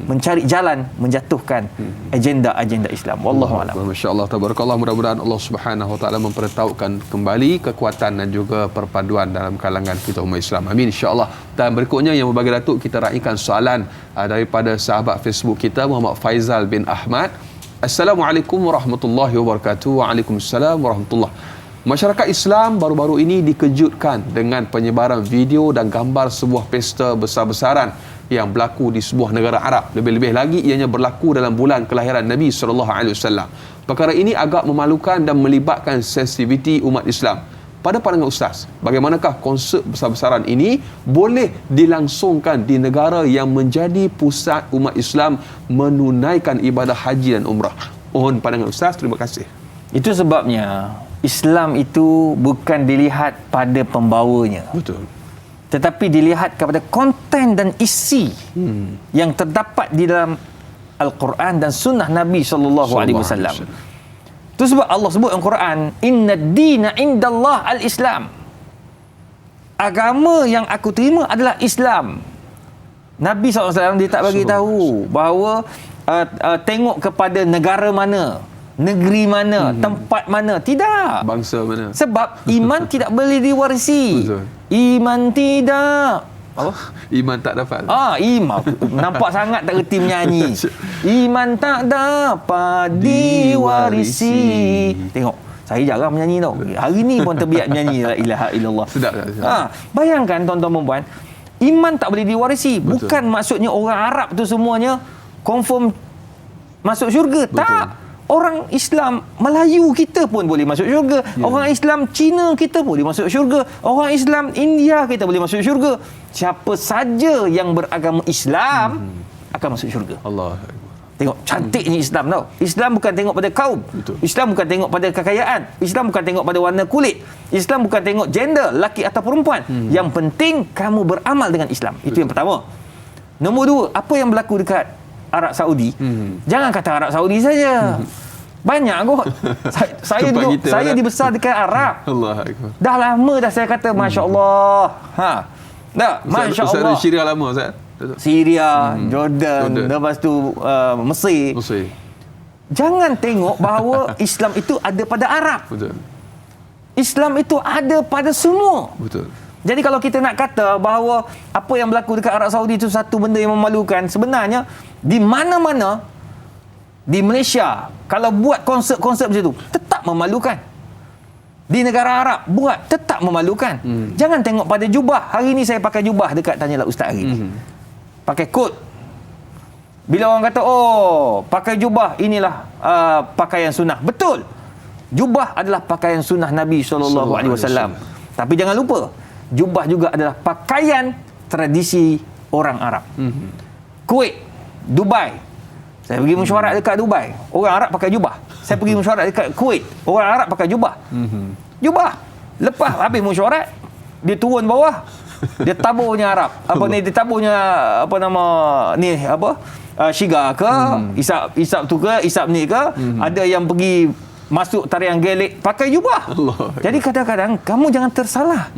mencari jalan menjatuhkan agenda-agenda Islam. Wallahu a'lam. Masya-Allah, tabarakallah. Mudah-mudahan Allah Subhanahu wa taala mempertautkan kembali kekuatan dan juga perpaduan dalam kalangan kita umat Islam. Amin, insya-Allah. Dan berikutnya yang berbagi Datuk, kita raikan soalan daripada sahabat Facebook kita Muhammad Faizal bin Ahmad. Assalamualaikum warahmatullahi wabarakatuh. Waalaikumsalam warahmatullahi. Masyarakat Islam baru-baru ini dikejutkan dengan penyebaran video dan gambar sebuah pesta besar-besaran yang berlaku di sebuah negara Arab. Lebih-lebih lagi ianya berlaku dalam bulan kelahiran Nabi SAW. Perkara ini agak memalukan dan melibatkan sensitiviti umat Islam. Pada pandangan Ustaz, bagaimanakah konsert besar-besaran ini boleh dilangsungkan di negara yang menjadi pusat umat Islam menunaikan ibadah haji dan umrah? Mohon pandangan Ustaz. Terima kasih. Itu sebabnya Islam itu bukan dilihat pada pembawanya. Betul. Tetapi dilihat kepada konten dan isi yang terdapat di dalam Al-Quran dan sunnah Nabi SAW. Itu sebab Allah sebut dalam Quran, Inna dina indallah al-Islam. Agama yang aku terima adalah Islam. Nabi SAW dia tak bagi tahu bahawa tengok kepada negara mana, negeri mana, tempat mana. Tidak. Bangsa mana. Sebab iman tidak boleh diwarisi. Betul. Iman tidak. Apa? Iman tak dapat. Iman. Nampak sangat tak reti menyanyi. Iman tak dapat diwarisi. Tengok, saya jarang menyanyi tau. Hari ni pun terbiak menyanyi La ilaha illallah. Sedap tak? Bayangkan tuan-tuan dan puan, iman tak boleh diwarisi. Betul. Bukan maksudnya orang Arab tu semuanya confirm masuk syurga. Betul. Tak. Orang Islam Melayu kita pun boleh masuk syurga. Orang Islam Cina kita boleh masuk syurga. Orang Islam India kita boleh masuk syurga. Siapa saja yang beragama Islam akan masuk syurga. Allah. Tengok cantiknya Islam tau. Islam bukan tengok pada kaum. Betul. Islam bukan tengok pada kekayaan. Islam bukan tengok pada warna kulit. Islam bukan tengok gender, lelaki atau perempuan. Yang penting kamu beramal dengan Islam. Itu yang pertama. Nombor dua, apa yang berlaku dekat Arab Saudi? Jangan kata Arab Saudi saja. Banyak kot. Saya dibesar dekat Arab. Allah Akbar. Dah lama dah saya kata masya-Allah. Dah, masya-Allah. Ustaz Syria lama Ustaz. Syria, Jordan, lepas tu Mesir. Jangan tengok bahawa Islam itu ada pada Arab. Betul. Islam itu ada pada semua. Betul. Jadi kalau kita nak kata bahawa apa yang berlaku dekat Arab Saudi itu satu benda yang memalukan, sebenarnya di mana-mana di Malaysia kalau buat konsert-konsert macam tu tetap memalukan. Di negara Arab buat tetap memalukan. Jangan tengok pada jubah. Hari ni saya pakai jubah dekat Tanyalah Ustaz hari ni. Pakai kot. Bila orang kata pakai jubah inilah pakaian sunnah. Betul. Jubah adalah pakaian sunnah Nabi SAW. Tapi jangan lupa, jubah juga adalah pakaian tradisi orang Arab. Kuwait, Dubai. Saya pergi mesyuarat dekat Dubai, orang Arab pakai jubah. Saya pergi mesyuarat dekat Kuwait, orang Arab pakai jubah. Jubah. Lepas habis mesyuarat, dia turun bawah, dia taburnya Arab. Dia taburnya Syiga ke, Isap tu ke, Isap ni ke. Ada yang pergi masuk tarian gelik pakai jubah. Allah. Jadi kadang-kadang kamu jangan tersalah.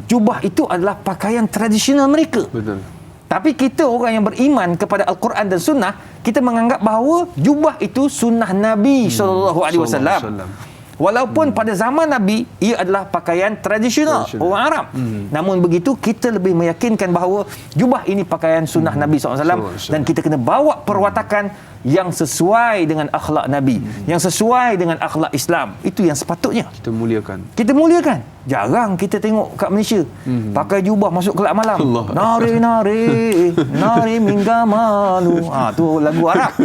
Jubah itu adalah pakaian tradisional mereka. Betul. Tapi kita orang yang beriman kepada Al-Quran dan Sunnah, kita menganggap bahawa jubah itu sunnah Nabi SAW. Walaupun pada zaman Nabi ia adalah pakaian tradisional orang Arab. Namun begitu kita lebih meyakinkan bahawa jubah ini pakaian sunnah Nabi SAW, dan kita kena bawa perwatakan yang sesuai dengan akhlak Nabi, yang sesuai dengan akhlak Islam. Itu yang sepatutnya kita muliakan. Jarang kita tengok kat Malaysia pakai jubah masuk kelab malam. Nari mingga malu. Tu lagu Arab.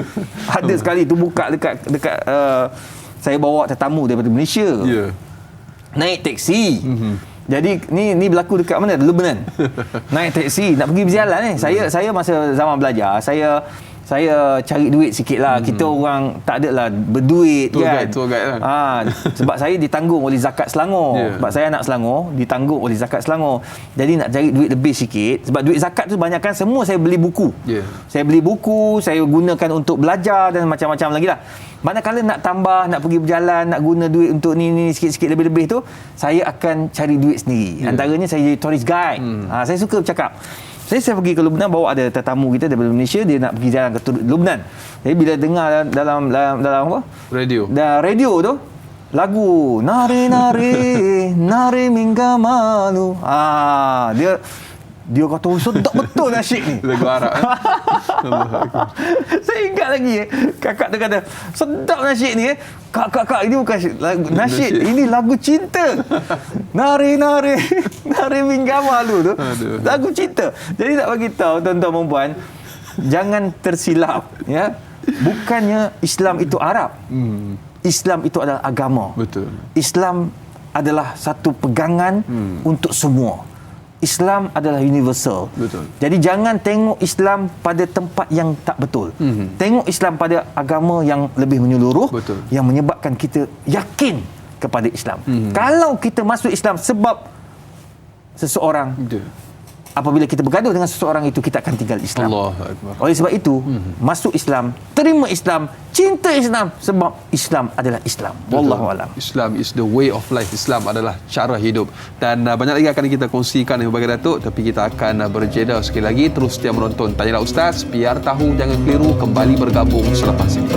Ada sekali tu buka dekat saya bawa tetamu daripada Malaysia. Naik teksi. Jadi ni berlaku dekat mana? Lebanon. Naik teksi nak pergi berjalan ni. Saya masa zaman belajar, saya cari duit sikit lah. Kita orang tak adalah berduit tour guide lah. Sebab saya ditanggung oleh Zakat Selangor. Sebab saya anak Selangor, ditanggung oleh Zakat Selangor. Jadi nak cari duit lebih sikit. Sebab duit zakat tu banyakkan semua saya beli buku. Saya beli buku, saya gunakan untuk belajar dan macam-macam lagi lah. Manakala nak tambah, nak pergi berjalan, nak guna duit untuk ni sikit-sikit lebih-lebih tu, saya akan cari duit sendiri. Antaranya saya jadi tourist guide. Saya suka bercakap. Saya pergi ke Lebanon, bawa ada tetamu kita daripada Malaysia, dia nak pergi jalan ke Lebanon. Jadi bila dengar dalam apa? Radio tu lagu nari mingga malu. Dia kata sedap betul nasyid ni. Lagu Arab. Saya ingat lagi kakak tu kata sedap nasyid ni. Kak ini bukan lagu nasyid, ini lagu cinta. Nari mingga malu tu. Lagu cinta. Jadi tak bagi tahu tuan-tuan dan puan, jangan tersilap ya. Bukannya Islam itu Arab. Islam itu adalah agama. Betul. Islam adalah satu pegangan untuk semua. Islam adalah universal. Betul. Jadi jangan tengok Islam pada tempat yang tak betul. Tengok Islam pada agama yang lebih menyeluruh. Betul. Yang menyebabkan kita yakin kepada Islam. Kalau kita masuk Islam sebab seseorang, apabila kita bergaduh dengan seseorang itu, kita akan tinggal Islam. Allahu Akbar. Oleh sebab itu, masuk Islam, terima Islam, cinta Islam, sebab Islam adalah Islam. Wallahu alam. Islam is the way of life. Islam adalah cara hidup. Dan banyak lagi akan kita kongsikan dengan Baginda Datuk, tapi kita akan berjeda sekali lagi. Terus setia menonton Tanyalah Ustaz, biar tahu jangan keliru, kembali bergabung selepas ini.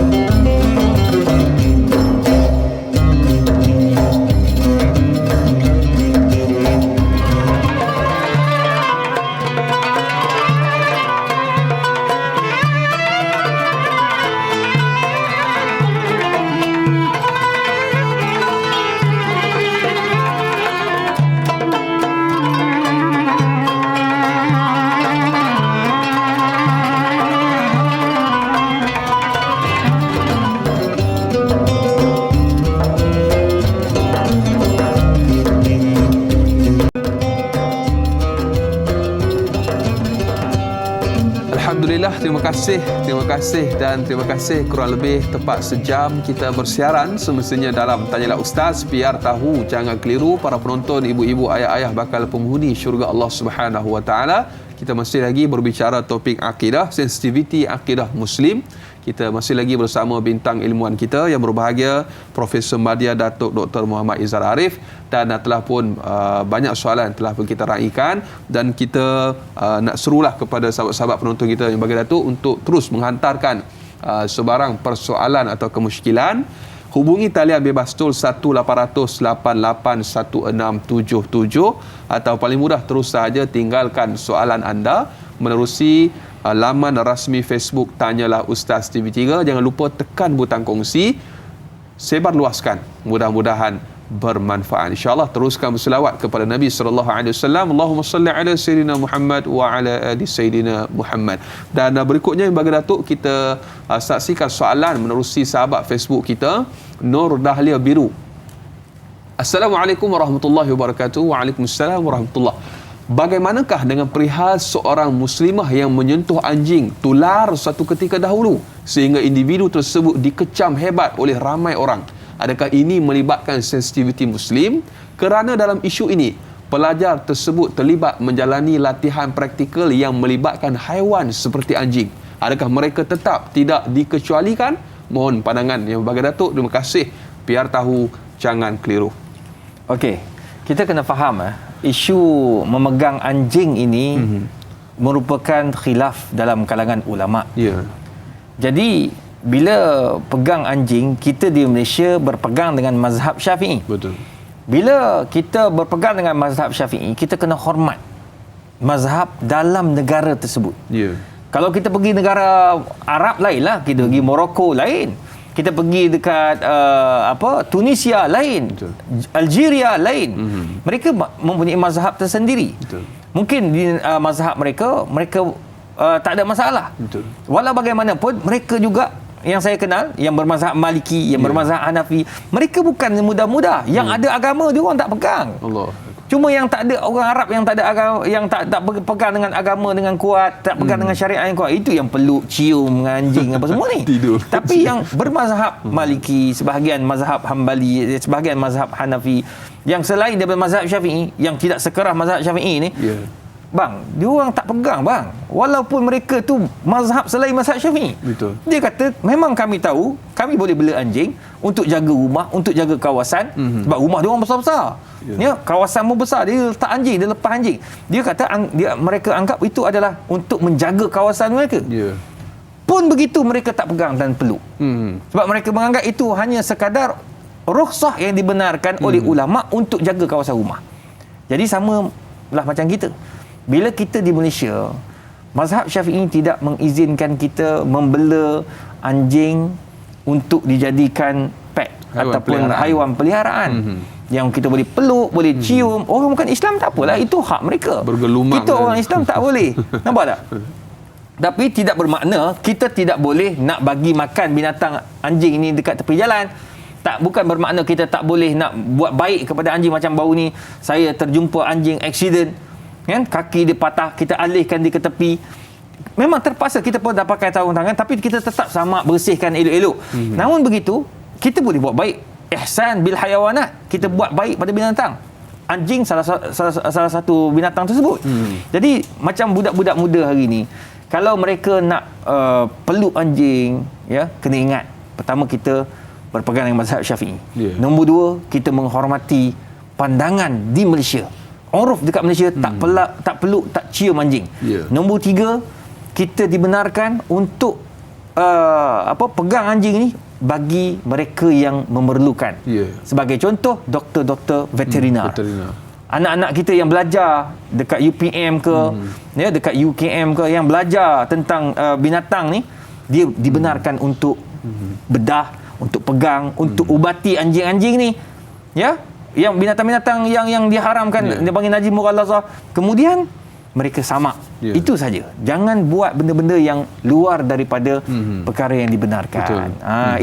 Alhamdulillah, terima kasih dan terima kasih. Kurang lebih tepat sejam kita bersiaran semestinya dalam Tanyalah Ustaz. Biar tahu, jangan keliru para penonton, ibu-ibu, ayah-ayah bakal penghuni syurga Allah Subhanahu Wa Taala. Kita masih lagi berbicara topik akidah, sensitiviti akidah Muslim. Kita masih lagi bersama bintang ilmuwan kita yang berbahagia, Profesor Madya Datuk Dr. Muhammad Izhar Arif, dan telah pun banyak soalan telah pun kita raikan, dan kita nak serulah kepada sahabat-sahabat penonton kita yang bagi Datuk untuk terus menghantarkan sebarang persoalan atau kemusykilan. Hubungi talian bebas tol 1-800-88-1677 atau paling mudah terus sahaja tinggalkan soalan anda menerusi laman rasmi Facebook Tanyalah Ustaz TV3. Jangan lupa tekan butang kongsi, sebarluaskan, mudah-mudahan bermanfaat. InsyaAllah teruskan berselawat kepada Nabi SAW. Allahumma salli ala Sayyidina Muhammad wa ala ali Sayyidina Muhammad. Dan berikutnya yang bagi Datuk, kita saksikan soalan menerusi sahabat Facebook kita, Nur Dahlia Biru. Assalamualaikum warahmatullahi wabarakatuh. Waalaikumsalam warahmatullahi. Bagaimanakah dengan perihal seorang muslimah yang menyentuh anjing tular suatu ketika dahulu sehingga individu tersebut dikecam hebat oleh ramai orang? Adakah ini melibatkan sensitiviti Muslim? Kerana dalam isu ini, pelajar tersebut terlibat menjalani latihan praktikal yang melibatkan haiwan seperti anjing. Adakah mereka tetap tidak dikecualikan? Mohon pandangan yang bagi Datuk. Terima kasih. Biar tahu, jangan keliru. Okey, kita kena faham isu memegang anjing ini merupakan khilaf dalam kalangan ulama. Ya. Jadi bila pegang anjing, kita di Malaysia berpegang dengan mazhab Syafi'i. Betul. Bila kita berpegang dengan mazhab Syafi'i, kita kena hormat mazhab dalam negara tersebut. Ya. Kalau kita pergi negara Arab lainlah, kita pergi Morocco lain. Kita pergi dekat Tunisia lain, betul. Algeria lain. Mereka mempunyai mazhab tersendiri. Betul. Mungkin di mazhab mereka tak ada masalah. Betul. Walau bagaimanapun, mereka juga yang saya kenal, yang bermazhab Maliki, yang bermazhab Hanafi, mereka bukan mudah-mudah. Yang ada agama dia orang tak pegang. Allah. Cuma yang tak ada, orang Arab yang tak ada agama, yang tak pegang dengan agama dengan kuat, tak pegang dengan syariat yang kuat, itu yang peluk, cium dengan anjing apa semua ni. Tidur. Tapi yang bermazhab Maliki, sebahagian mazhab Hambali, sebahagian mazhab Hanafi, yang selain daripada mazhab Syafi'i, yang tidak sekerah mazhab Syafi'i ni, bang, dia orang tak pegang bang. Walaupun mereka tu mazhab selain mazhab Syafi'i. Betul. Dia kata, memang kami tahu, kami boleh bela anjing untuk jaga rumah, untuk jaga kawasan, sebab rumah dia orang besar-besar. Ya, kawasan pun besar, dia letak anjing, dia lepas anjing. Dia kata mereka anggap itu adalah untuk menjaga kawasan mereka. Pun begitu mereka tak pegang dan peluk. Sebab mereka menganggap itu hanya sekadar rukhsah yang dibenarkan oleh ulama untuk jaga kawasan rumah. Jadi sama lah macam kita. Bila kita di Malaysia, mazhab Syafi'i tidak mengizinkan kita membela anjing untuk dijadikan pet ataupun haiwan peliharaan. Yang kita boleh peluk, boleh cium. Orang bukan Islam tak apalah, itu hak mereka. Bergelumang. Kita orang Islam tak boleh. Nampak tak? Tapi tidak bermakna kita tidak boleh nak bagi makan binatang anjing ini dekat tepi jalan. Bukan bermakna kita tak boleh nak buat baik kepada anjing. Macam baru ni saya terjumpa anjing accident, kan, kaki dia patah, kita alihkan dia ke tepi. Memang terpaksa kita pun dah pakai sarung tangan, tapi kita tetap samak, bersihkan elok-elok. Namun begitu, kita boleh buat baik. Ihsan bil hayawanat, kita buat baik pada binatang. Anjing salah satu binatang tersebut. Jadi macam budak-budak muda hari ni, kalau mereka nak peluk anjing, ya, kena ingat, pertama kita berpegang dengan mazhab Syafi'i. Nombor dua, kita menghormati pandangan di Malaysia. Uruf dekat Malaysia tak peluk, tak cium anjing. Nombor tiga, kita dibenarkan untuk pegang anjing ni bagi mereka yang memerlukan. Sebagai contoh, doktor-doktor veterinar. Anak-anak kita yang belajar dekat UPM ke, ya, dekat UKM ke, yang belajar tentang binatang ni, dia dibenarkan untuk bedah, untuk pegang, untuk ubati anjing-anjing ni. Ya, yang binatang-binatang yang diharamkan, dia panggil najis mughallazah. Kemudian mereka samak Itu saja. Jangan buat benda-benda yang luar daripada perkara yang dibenarkan.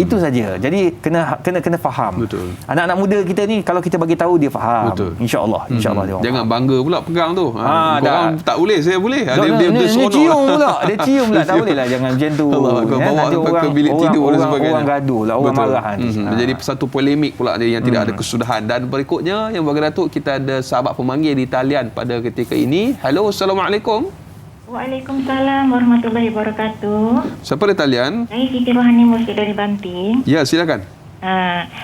Itu saja. Jadi kena faham. Betul. Anak-anak muda kita ni kalau kita bagi tahu dia faham. Insya-Allah dia orang jangan faham. bangga pula pegang tu. Korang tak boleh, saya boleh. Dia cium pula. Dia cium pula. Tak boleh lah jangan macam tu. Bawa sampai ke bilik tidur dan sebagainya. Orang gaduh lah, orang marah. Menjadi satu polemik pula dia yang tidak ada kesudahan. Dan berikutnya yang bagi Datuk, kita ada sahabat pemanggil di talian pada ketika ini. Hello, Assalamualaikum. Waalaikumsalam warahmatullahi wabarakatuh. Siapa di talian? Saya Siti Rohani Mursyid dari Banting. Ya, silakan.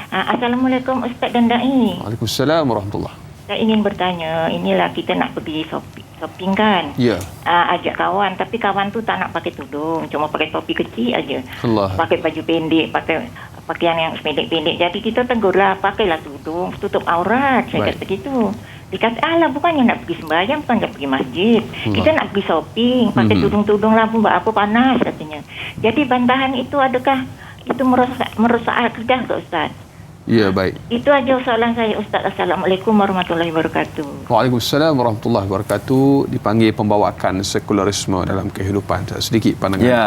Assalamualaikum Ustaz dan Da'i. Waalaikumsalam warahmatullahi. Saya ingin bertanya, inilah kita nak pergi shopping kan? Ya. Ajak kawan, tapi kawan tu tak nak pakai tudung, cuma pakai topi kecil aja. Allah. Pakai baju pendek, pakai pakaian yang pendek-pendek. Jadi kita tegurlah, pakailah tudung, tutup aurat. Saya kata gitu. Dia kata, alah bukannya nak pergi sembahyang, bukan nak pergi masjid. Kita nak pergi shopping, pakai tudung-tudung lah, buat apa panas katanya. Jadi bantahan itu adakah itu merusak akidah ke Ustaz? Ya, baik. Itu aja soalan saya Ustaz. Assalamualaikum warahmatullahi wabarakatuh. Waalaikumsalam warahmatullahi wabarakatuh. Dipanggil pembawaan sekularisme dalam kehidupan. Sedikit pandangan. Ya.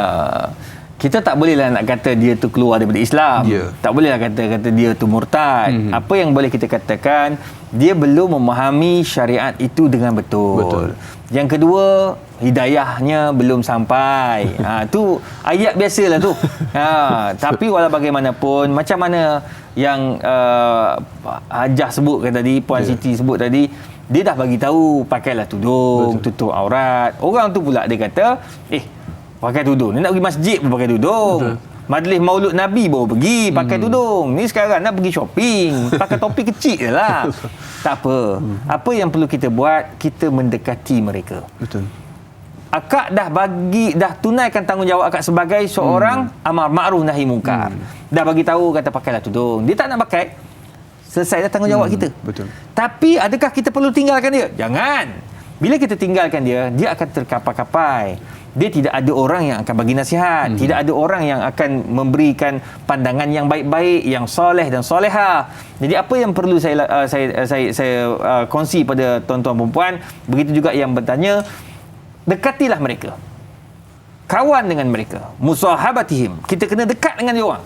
Kita tak bolehlah nak kata dia tu keluar daripada Islam. Tak bolehlah kata dia tu murtad. Apa yang boleh kita katakan, dia belum memahami syariat itu dengan betul. Yang kedua, hidayahnya belum sampai. Tu ayat biasalah tu. Tapi walau bagaimanapun, macam mana yang Hajah sebutkan tadi, Puan Siti sebut tadi, dia dah bagi tahu pakailah tudung, tutup aurat. Orang tu pula dia kata, pakai tudung. Dia nak pergi masjid pun pakai tudung. Majlis Maulud Nabi baru pergi pakai tudung. Ni sekarang nak pergi shopping, pakai topi kecil je lah. Tak apa. Apa yang perlu kita buat, kita mendekati mereka. Betul. Akak dah tunaikan tanggungjawab akak sebagai seorang amar ma'ruf nahi munkar. Dah bagi tahu kata pakailah tudung. Dia tak nak pakai, selesai dah tanggungjawab kita. Betul. Tapi adakah kita perlu tinggalkan dia? Jangan. Bila kita tinggalkan dia, dia akan terkapai-kapai. Dia tidak ada orang yang akan bagi nasihat, tidak ada orang yang akan memberikan pandangan yang baik-baik, yang soleh dan soleha. Jadi apa yang perlu saya kongsi pada tuan-tuan perempuan, begitu juga yang bertanya, dekatilah mereka, kawan dengan mereka, musahabatihim. Kita kena dekat dengan dia orang,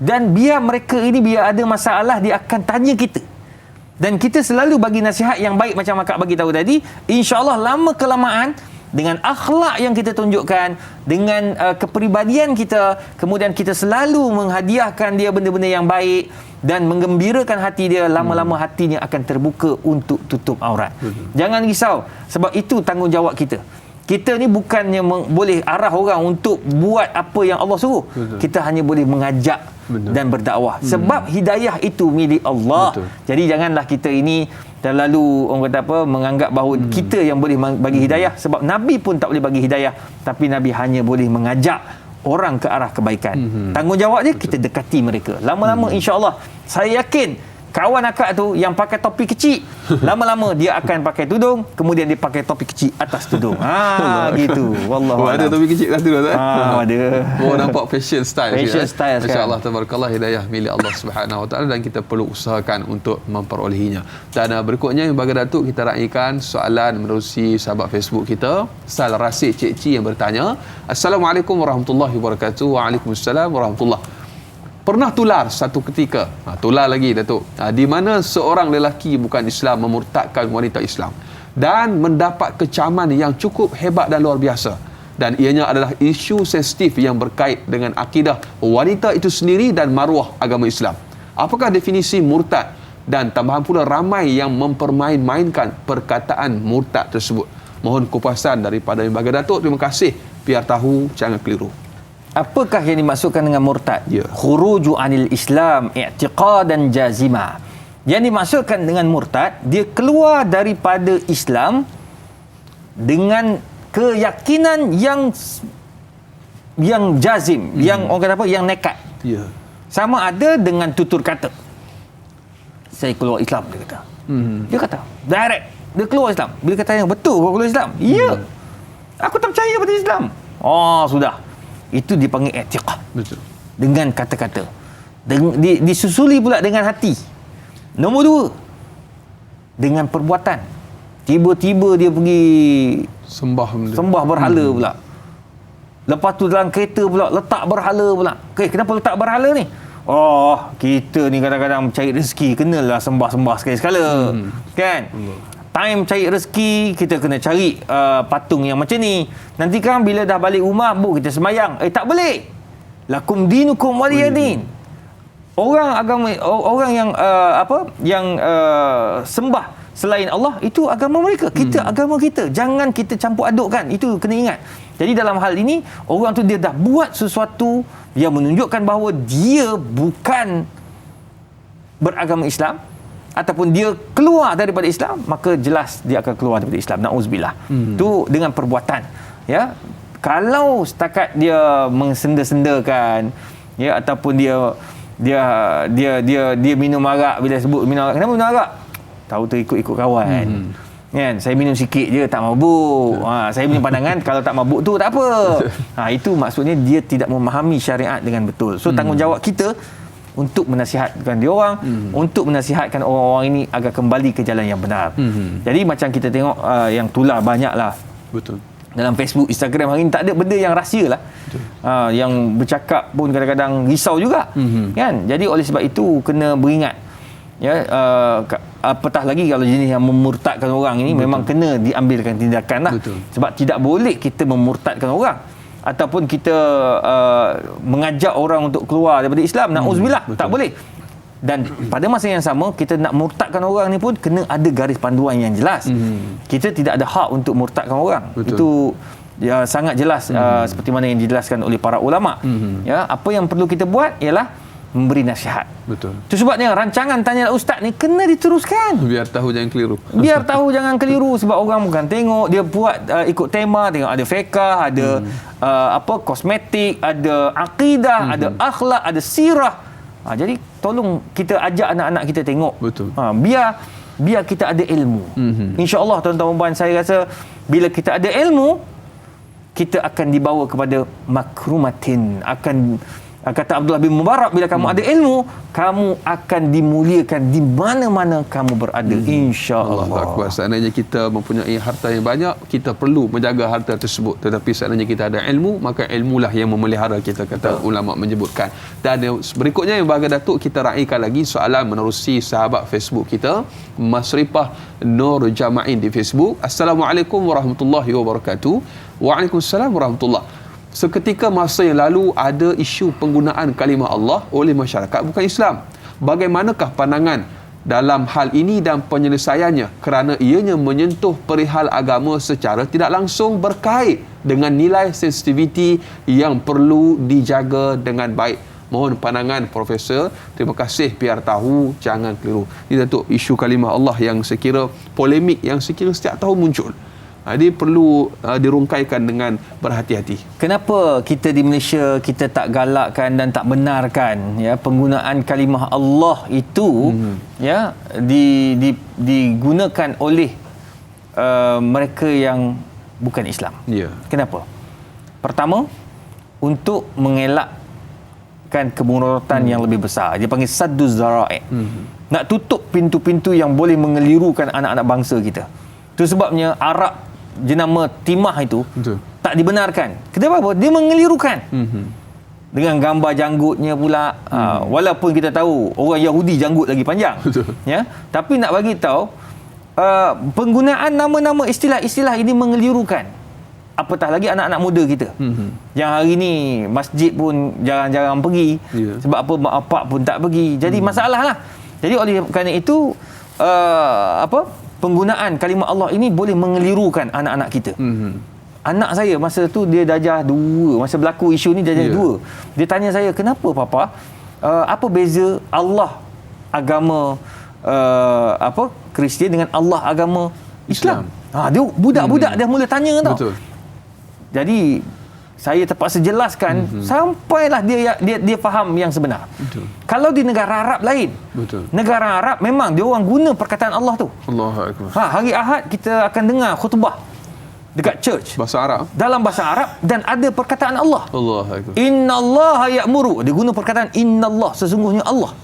dan biar mereka ini biar ada masalah, dia akan tanya kita. Dan kita selalu bagi nasihat yang baik macam akak bagi tahu tadi. InsyaAllah lama kelamaan, dengan akhlak yang kita tunjukkan, dengan kepribadian kita, kemudian kita selalu menghadiahkan dia benda-benda yang baik dan menggembirakan hati dia, lama-lama hatinya akan terbuka untuk tutup aurat. Jangan risau, sebab itu tanggungjawab kita. Kita ni bukannya boleh arah orang untuk buat apa yang Allah suruh. Kita hanya boleh mengajak dan berdakwah. Sebab hidayah itu milik Allah. Jadi janganlah kita ini terlalu orang kata apa, menganggap bahawa kita yang boleh bagi hidayah, sebab Nabi pun tak boleh bagi hidayah, tapi Nabi hanya boleh mengajak orang ke arah kebaikan. Tanggungjawab dia, kita dekati mereka. Lama-lama insya-Allah, saya yakin kawan akak tu yang pakai topi kecil, lama-lama dia akan pakai tudung, kemudian dia pakai topi kecil atas tudung. Gitu. Wallahu a'lam. Ada topi kecil kat tu tak? Ada. Nampak fashion style. Style Masya-Allah, tabarakallah, hidayah milik Allah Subhanahu Wa Taala, dan kita perlu usahakan untuk memperolehinya. Dan berikutnya yang bagi Datuk, kita raikan soalan menerusi sahabat Facebook kita, Sal Rasid Cik yang bertanya, Assalamualaikum warahmatullahi wabarakatuh. Waalaikumsalam warahmatullahi. Pernah tular satu ketika, tular lagi Datuk, di mana seorang lelaki bukan Islam memurtadkan wanita Islam dan mendapat kecaman yang cukup hebat dan luar biasa, dan ianya adalah isu sensitif yang berkait dengan akidah wanita itu sendiri dan maruah agama Islam. Apakah definisi murtad, dan tambahan pula ramai yang mempermain-mainkan perkataan murtad tersebut. Mohon kupasan daripada Lembaga Datuk. Terima kasih. Biar tahu, jangan keliru. Apakah yang dimaksudkan dengan murtad? Khuruju anil Islam i'tiqadan jazima. Yang dimaksudkan dengan murtad, dia keluar daripada Islam dengan keyakinan yang jazim, yang orang kata apa, yang nekat. Sama ada dengan tutur kata, saya keluar Islam, dia kata. Dia kata direct, dia keluar Islam. Bila kata yang betul kau keluar Islam, ya, aku tak percaya pada Islam. Sudah, itu dipanggil i'tiqad. Betul. Dengan kata-kata. Disusuli pula dengan hati. Nombor dua, dengan perbuatan. tiba-tiba dia pergi sembah berhala pula. Lepas tu dalam kereta pula letak berhala pula. Kenapa letak berhala ni? Oh, kita ni kadang-kadang cari rezeki kenalah sembah-sembah sekali-sekala. Kan? Time cari rezeki kita kena cari patung yang macam ni. Nanti kan bila dah balik rumah kita sembahyang. Tak boleh. Lakum dinukum waliyadin. Orang agama orang yang sembah selain Allah itu agama mereka. Kita agama kita. Jangan kita campur adukkan. Itu kena ingat. Jadi dalam hal ini orang tu dia dah buat sesuatu yang menunjukkan bahawa dia bukan beragama Islam ataupun dia keluar daripada Islam, maka jelas dia akan keluar daripada Islam. Nauzubillah. Itu dengan perbuatan. Ya. Kalau setakat dia mengsenda-sendakan, ya, ataupun dia minum arak, bila sebut minum arak, kenapa minum arak? Tahu tu ikut kawan. Kan, saya minum sikit je tak mabuk. Saya punya pandangan kalau tak mabuk tu tak apa. Itu maksudnya dia tidak memahami syariat dengan betul. So tanggungjawab kita untuk menasihatkan dia orang, untuk menasihatkan orang-orang ini agar kembali ke jalan yang benar. Jadi macam kita tengok yang tular banyaklah. Betul. Dalam Facebook, Instagram hari ni tak ada benda yang rahsia lah. Yang bercakap pun kadang-kadang risau juga. Kan? Jadi oleh sebab itu kena beringat. Ya, apatah lagi kalau jenis yang memurtadkan orang ini, memang kena diambilkan tindakan lah. Sebab tidak boleh kita memurtadkan orang ataupun kita mengajak orang untuk keluar daripada Islam. Nauzubillah, tak boleh. Dan pada masa yang sama kita nak murtadkan orang ni pun kena ada garis panduan yang jelas. Kita tidak ada hak untuk murtadkan orang. Itu ya sangat jelas, seperti mana yang dijelaskan oleh para ulama. Ya, apa yang perlu kita buat ialah memberi nasihat. Betul. Itu sebabnya rancangan Tanya Ustaz ni kena diteruskan. Biar tahu jangan keliru. Biar tahu jangan keliru, sebab orang bukan tengok dia buat ikut tema, tengok ada fiqh, ada kosmetik, ada akidah, ada akhlak, ada sirah. Jadi tolong kita ajak anak-anak kita tengok. Betul. Biar kita ada ilmu. Insya-Allah tuan-tuan dan puan, saya rasa bila kita ada ilmu, kita akan dibawa kepada makrumatin, kata Abdullah bin Mubarak, bila kamu ada ilmu, kamu akan dimuliakan di mana-mana kamu berada, insya-Allah. Allahu Akbar. Seandainya kita mempunyai harta yang banyak, kita perlu menjaga harta tersebut. Tetapi seandainya kita ada ilmu, maka ilmulah yang memelihara kita, kata ulama menyebutkan. Dan berikutnya yang bahagian Datuk, kita raikan lagi soalan menerusi sahabat Facebook kita, Masrifah Nur Jama'in di Facebook. Assalamualaikum warahmatullahi wabarakatuh. Waalaikumsalam warahmatullahi. Seketika masa yang lalu ada isu penggunaan kalimah Allah oleh masyarakat bukan Islam. Bagaimanakah pandangan dalam hal ini dan penyelesaiannya, kerana ianya menyentuh perihal agama secara tidak langsung berkait dengan nilai sensitiviti yang perlu dijaga dengan baik. Mohon pandangan Profesor. Terima kasih. Biar tahu jangan keliru. Ini Datuk, isu kalimah Allah yang sekira polemik, yang sekira setiap tahun muncul. Dia perlu dirungkaikan dengan berhati-hati. Kenapa kita di Malaysia kita tak galakkan dan tak benarkan ya penggunaan kalimah Allah itu ya digunakan oleh mereka yang bukan Islam? Ya. Kenapa? Pertama, untuk mengelakkan kemudharatan yang lebih besar. Dia panggil sadduz zara'i. Nak tutup pintu-pintu yang boleh mengelirukan anak-anak bangsa kita. Itu sebabnya Arab jenama timah itu tak dibenarkan. Kenapa? Dia mengelirukan. Dengan gambar janggutnya pula. Walaupun kita tahu orang Yahudi janggut lagi panjang. Ya, tapi nak bagi tahu penggunaan nama-nama istilah-istilah ini mengelirukan. Apatah lagi anak-anak muda kita. Yang hari ni masjid pun jarang-jarang pergi. Sebab apa? Mak bapak pun tak pergi. Jadi masalah lah. Jadi oleh kerana itu penggunaan kalimah Allah ini boleh mengelirukan anak-anak kita. Anak saya masa tu dia darjah 2, masa berlaku isu ni darjah 2. Dia tanya saya, "Kenapa papa? Apa beza Allah agama Kristian dengan Allah agama Islam?" Dia budak-budak dia mula tanya tau. Betul. Jadi saya terpaksa jelaskan sampailah dia faham yang sebenar. Betul. Kalau di negara Arab lain. Betul. Negara Arab memang dia orang guna perkataan Allah tu. Allahu Akbar. Hari Ahad kita akan dengar khutbah. dekat church. Bahasa Arab. Dalam bahasa Arab dan ada perkataan Allah. Allahu akbar. Innallaha ya'muru. Dia guna perkataan innallah, sesungguhnya Allah.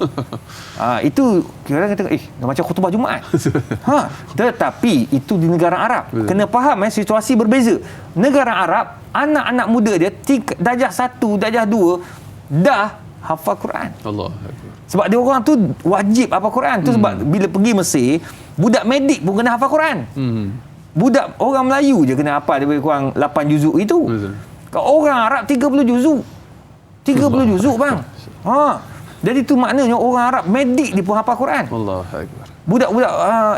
Itu kira kata macam khutbah Jumaat. Tetapi itu di negara Arab. Betul. Kena faham situasi berbeza. Negara Arab, anak-anak muda dia darjah 1, darjah 2 dah hafal Quran. Allahu akbar. Sebab dia orang tu wajib hafal Quran. Tu sebab bila pergi Mesir, budak medik pun kena hafal Quran. Budak orang Melayu je kena hafal lebih kurang 8 juzuk itu. Betul. Kalau orang Arab 30 juzuk. 30 juzuk bang. Jadi tu maknanya orang Arab medik dia pun hafal Quran. Allahu akbar. Budak-budak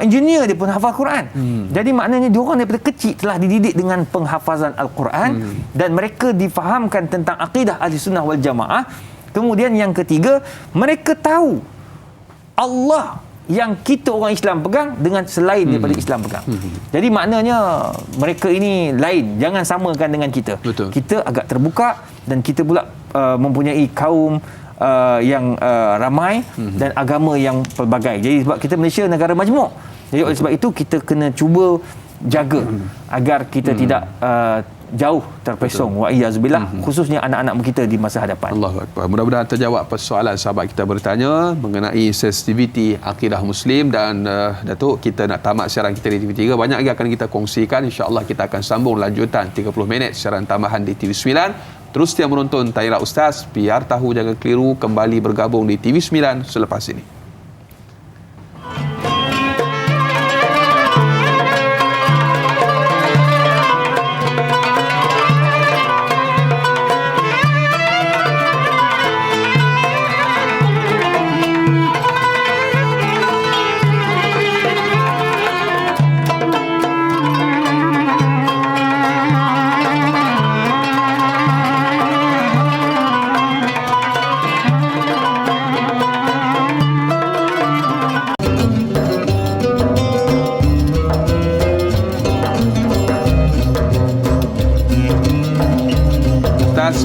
engineer dia pun hafal Quran. Jadi maknanya dia orang daripada kecil telah dididik dengan penghafazan Al-Quran dan mereka difahamkan tentang akidah Ahlussunnah wal Jamaah. Kemudian yang ketiga, mereka tahu Allah yang kita orang Islam pegang dengan selain daripada Islam pegang. Jadi maknanya mereka ini lain, jangan samakan dengan kita. Betul. Kita agak terbuka dan kita pula mempunyai kaum yang ramai dan agama yang pelbagai. Jadi sebab kita Malaysia negara majmuk. Jadi oleh sebab itu kita kena cuba jaga agar kita tidak jauh terpesong wa iyazubillah, khususnya anak-anak kita di masa hadapan. Allahu akbar. Mudah-mudahan terjawab persoalan sahabat kita bertanya mengenai sensitiviti akidah Muslim dan Datuk, kita nak tamat siaran kita di TV3. Banyak lagi akan kita kongsikan. InsyaAllah kita akan sambung lanjutan 30 minit siaran tambahan di TV9. Terus setia menonton Tanya Ustaz, biar tahu jangan keliru, kembali bergabung di TV9 selepas ini.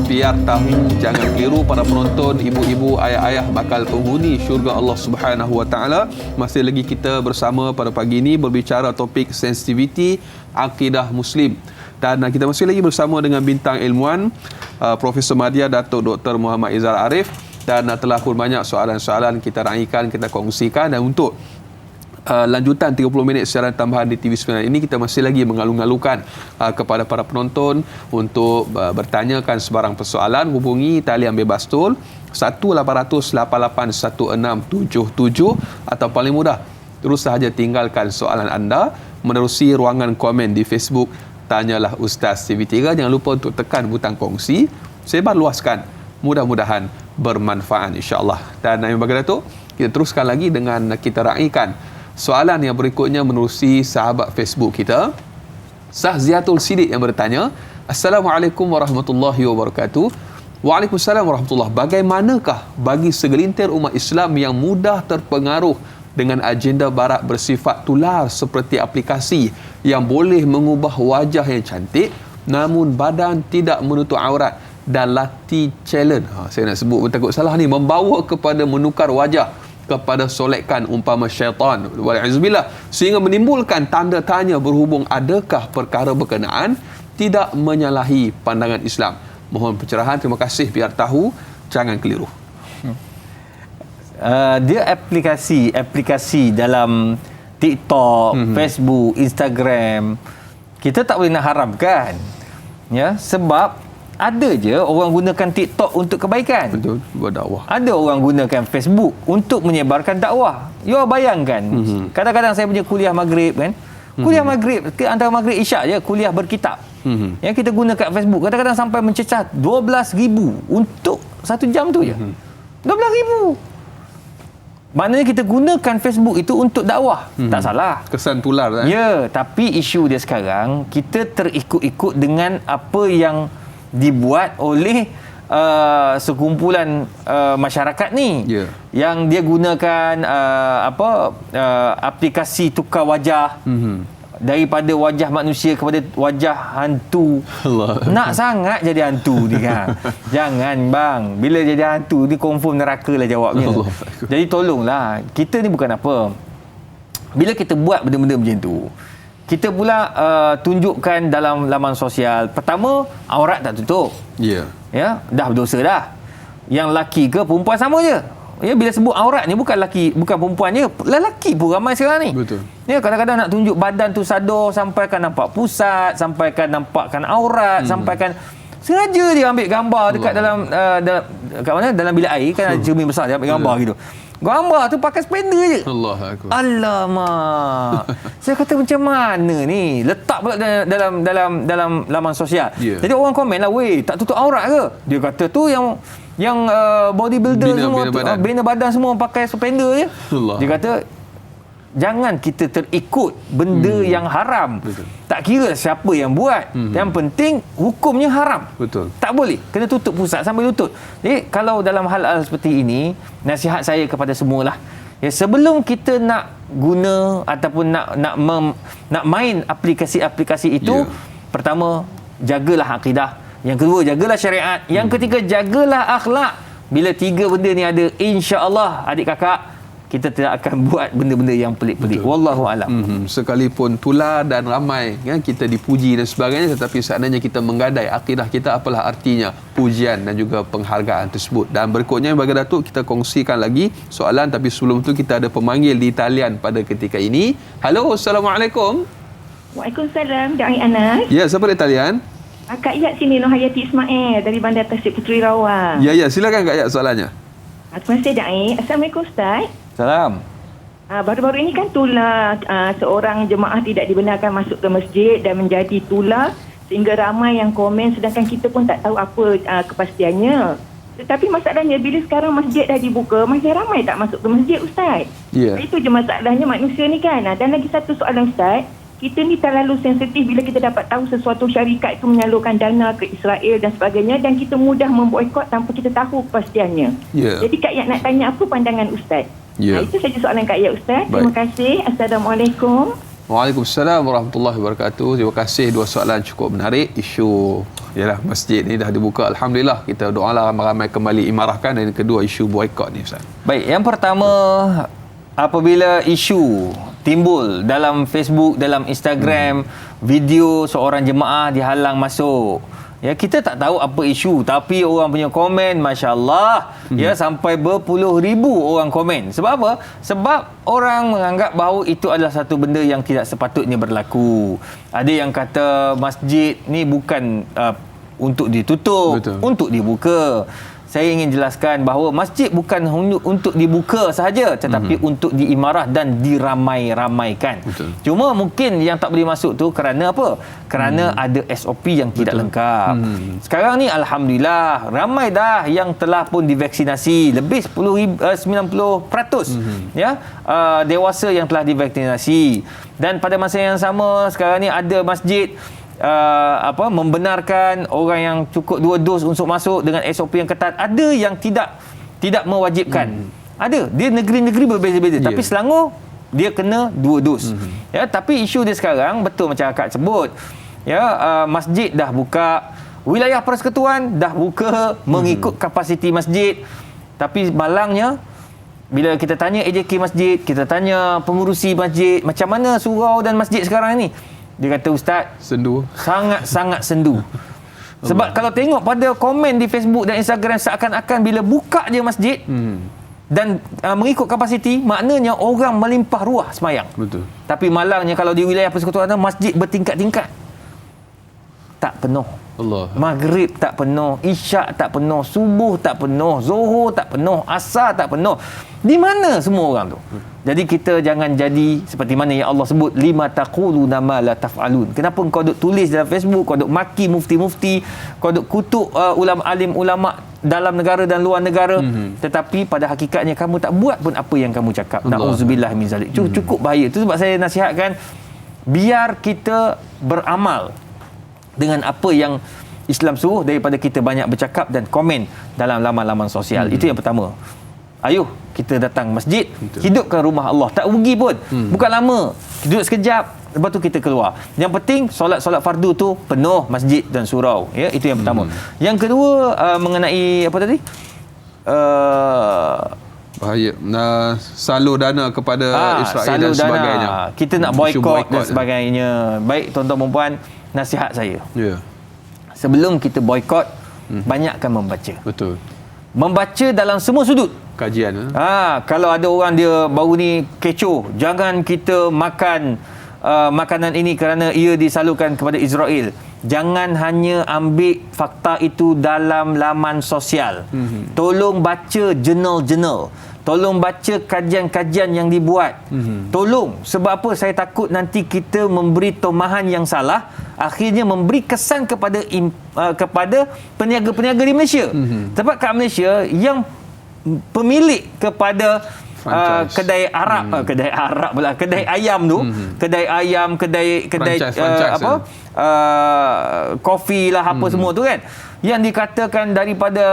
Biar tahu jangan keliru, para penonton, ibu-ibu, ayah-ayah bakal penghuni syurga Allah Subhanahu wa taala. Masih lagi kita bersama pada pagi ini berbicara topik sensitiviti akidah Muslim. Dan kita masih lagi bersama dengan bintang ilmuwan Profesor Madya Datuk Dr. Muhammad Izhar Arif, dan telah pun banyak soalan-soalan kita raikan, kita kongsikan. Dan untuk lanjutan 30 minit siaran tambahan di TV9 ini, kita masih lagi mengalu-ngalukan kepada para penonton untuk bertanyakan sebarang persoalan. Hubungi talian bebas tol 1-800-88-1677 atau paling mudah terus sahaja tinggalkan soalan anda menerusi ruangan komen di Facebook Tanyalah Ustaz TV3. Jangan lupa untuk tekan butang kongsi, sebar luaskan, mudah-mudahan bermanfaat insya-Allah. Dan bagi Datuk, kita teruskan lagi dengan kita raikan soalan yang berikutnya menerusi sahabat Facebook kita, Sahziatul Sidik, yang bertanya, Assalamualaikum warahmatullahi wabarakatuh. Waalaikumsalam warahmatullahi. Bagaimanakah bagi segelintir umat Islam yang mudah terpengaruh dengan agenda barat bersifat tular seperti aplikasi yang boleh mengubah wajah yang cantik namun badan tidak menutup aurat dan latih challenge, saya nak sebut takut salah ni, membawa kepada menukar wajah kepada solekan umpama syaitan wa'alaikumsalam, sehingga menimbulkan tanda tanya berhubung adakah perkara berkenaan tidak menyalahi pandangan Islam. Mohon pencerahan, terima kasih, biar tahu jangan keliru. Dia aplikasi dalam TikTok, Facebook, Instagram, kita tak boleh nak haramkan, ya, sebab ada je orang gunakan TikTok untuk kebaikan. Betul, berdakwah. Ada orang gunakan Facebook untuk menyebarkan dakwah. You bayangkan, kadang-kadang saya punya kuliah maghrib kan, kuliah maghrib antara maghrib isyak je, kuliah berkitab. Yang kita guna kat Facebook kadang-kadang sampai mencecah 12,000 untuk 1 jam tu je. 12,000. Maknanya kita gunakan Facebook itu untuk dakwah. Tak salah. Kesan tular. Ya, tapi isu dia sekarang, kita terikut-ikut dengan apa yang dibuat oleh sekumpulan masyarakat ni, yang dia gunakan aplikasi tukar wajah, daripada wajah manusia kepada wajah hantu. Allah. Nak sangat jadi hantu ni kan. Jangan bang, bila jadi hantu ni confirm neraka lah jawabnya. Allah. Jadi tolonglah, kita ni bukan apa, bila kita buat benda-benda macam tu, kita pula tunjukkan dalam laman sosial. Pertama, aurat tak tutup. Ya. Ya, dah berdosa dah. Yang lelaki ke perempuan sama je. Ya, bila sebut aurat ni bukan lelaki, bukan perempuan je, lelaki pun ramai sekarang ni. Betul. Ya, kadang-kadang nak tunjuk badan tu sadar, sampaikan nampak pusat, sampaikan nampakkan aurat, sampaikan sengaja dia ambil gambar dekat dalam kat mana, dalam bilik air kan ada cermin besar, dia ambil gambar gitu. Gambar tu pakai spender je. Allah Akbar. Alamak. Saya kata macam mana ni? Letak pula dalam laman sosial. Yeah. Jadi orang komen lah, weh, tak tutup aurat ke? Dia kata tu yang bodybuilder bina badan semua pakai spender je. Allah. Dia kata jangan kita terikut benda yang haram. Betul. Tak kira siapa yang buat. Yang penting hukumnya haram. Betul. Tak boleh. Kena tutup pusat sampai lutut. Jadi kalau dalam hal-hal seperti ini, nasihat saya kepada semualah. Ya, sebelum kita nak guna ataupun nak main aplikasi-aplikasi itu, pertama jagalah akidah. Yang kedua, jagalah syariat. Yang ketiga, jagalah akhlak. Bila 3 benda ni ada, insya-Allah adik kakak, kita tidak akan buat benda-benda yang pelik-pelik. Wallahu alam. Sekalipun tular dan ramai kan kita dipuji dan sebagainya, tetapi seandainya kita menggadai akidah kita, apalah artinya pujian dan juga penghargaan tersebut. Dan berikutnya bagi Datuk, kita kongsikan lagi soalan, tapi sebelum tu kita ada pemanggil di talian pada ketika ini. Halo, Assalamualaikum. Waalaikumsalam, Dai Anas. Ya, siapa di talian? Kak Iyat sini, Nur Hayati Ismail dari Bandar Tasik Puteri Rawang. Ya, silakan Kak Iyat soalannya. Terima kasih, Dai. Assalamualaikum, Ustaz. Salam. Baru-baru ini kan tular seorang jemaah tidak dibenarkan masuk ke masjid dan menjadi tular sehingga ramai yang komen, sedangkan kita pun tak tahu apa kepastiannya. Tetapi masalahnya bila sekarang masjid dah dibuka, masih ramai tak masuk ke masjid, Ustaz. Itu je masalahnya manusia ni kan. Dan lagi satu soalan, Ustaz. Kita ni terlalu sensitif bila kita dapat tahu sesuatu syarikat itu menyalurkan dana ke Israel dan sebagainya, dan kita mudah memboikot tanpa kita tahu kepastiannya. Jadi Kak Iyat nak tanya apa pandangan Ustaz? Itu saja soalan Kak Iyat, Ustaz. Terima kasih. Assalamualaikum. Waalaikumsalam warahmatullahi wabarakatuh. Terima kasih, dua soalan cukup menarik. Isu ialah masjid ni dah dibuka, alhamdulillah, kita doalah ramai-ramai kembali imarahkan. Dan kedua, isu boikot ni, Ustaz. Baik, yang pertama, apabila isu timbul dalam Facebook, dalam Instagram, video seorang jemaah dihalang masuk, ya, kita tak tahu apa isu, tapi orang punya komen, masya-Allah, ya, sampai berpuluh ribu orang komen. Sebab apa? Sebab orang menganggap bahawa itu adalah satu benda yang tidak sepatutnya berlaku. Ada yang kata masjid ni bukan untuk ditutup, untuk dibuka. Saya ingin jelaskan bahawa masjid bukan untuk dibuka sahaja, tetapi untuk diimarah dan diramai-ramaikan. Cuma mungkin yang tak boleh masuk tu kerana apa? Kerana ada SOP yang tidak lengkap. Sekarang ni alhamdulillah ramai dah yang telah pun divaksinasi, lebih 90% ya, dewasa yang telah divaksinasi. Dan pada masa yang sama sekarang ni ada masjid membenarkan orang yang cukup 2 dos untuk masuk dengan SOP yang ketat. Ada yang tidak mewajibkan. Ada, dia negeri-negeri berbeza-beza, tapi Selangor dia kena 2 dos. Ya, tapi isu dia sekarang betul macam akak sebut. Ya, masjid dah buka, wilayah persekutuan dah buka mengikut kapasiti masjid. Tapi malangnya bila kita tanya AJK masjid, kita tanya pengurusi masjid, macam mana surau dan masjid sekarang ni? Dia kata, Ustaz, sendu. Sangat-sangat sendu. Sebab kalau tengok pada komen di Facebook dan Instagram, seakan-akan bila buka je masjid dan mengikut kapasiti, maknanya orang melimpah ruah semayang. Betul. Tapi malangnya kalau di wilayah persekutuan, masjid bertingkat-tingkat, tak penuh. Maghrib tak penuh, Isyak tak penuh, Subuh tak penuh, Zuhur tak penuh, Asar tak penuh. Di mana semua orang tu? Jadi kita jangan jadi seperti mana yang Allah sebut, lima taquluna ma la taf'alun. Kenapa kau duk tulis dalam Facebook, kau duk maki mufti-mufti, kau duk kutuk alim ulama dalam negara dan luar negara, tetapi pada hakikatnya kamu tak buat pun apa yang kamu cakap. Na'udzubillah min zalik. Cukup bahaya. Itu sebab saya nasihatkan, biar kita beramal dengan apa yang Islam suruh daripada kita banyak bercakap dan komen dalam laman-laman sosial. Itu yang pertama. Ayuh kita datang masjid, hidupkan rumah Allah. Tak rugi pun. Bukan lama, duduk sekejap, lepas tu kita keluar. Yang penting solat-solat fardu tu penuh masjid dan surau. Ya, itu yang pertama. Yang kedua, mengenai apa tadi? Bahaya. Salur dana kepada Israel dan sebagainya. Kita nak boykot dan sebagainya. Baik tuan-tuan dan puan, nasihat saya. Ya. Sebelum kita boykot, banyakkan membaca. Betul. Membaca dalam semua sudut. Kajian. Kalau ada orang dia baru ni kecoh, jangan kita makan makanan ini kerana ia disalurkan kepada Israel. Jangan hanya ambil fakta itu dalam laman sosial. Tolong baca jurnal-jurnal. Tolong baca kajian-kajian yang dibuat. Tolong. Sebab apa? Saya takut nanti kita memberi tomahan yang salah, akhirnya memberi kesan kepada peniaga-peniaga di Malaysia. Sebab kat Malaysia yang pemilik kepada kedai ayam tu, kedai ayam, kedai kopi lah apa semua tu kan, yang dikatakan daripada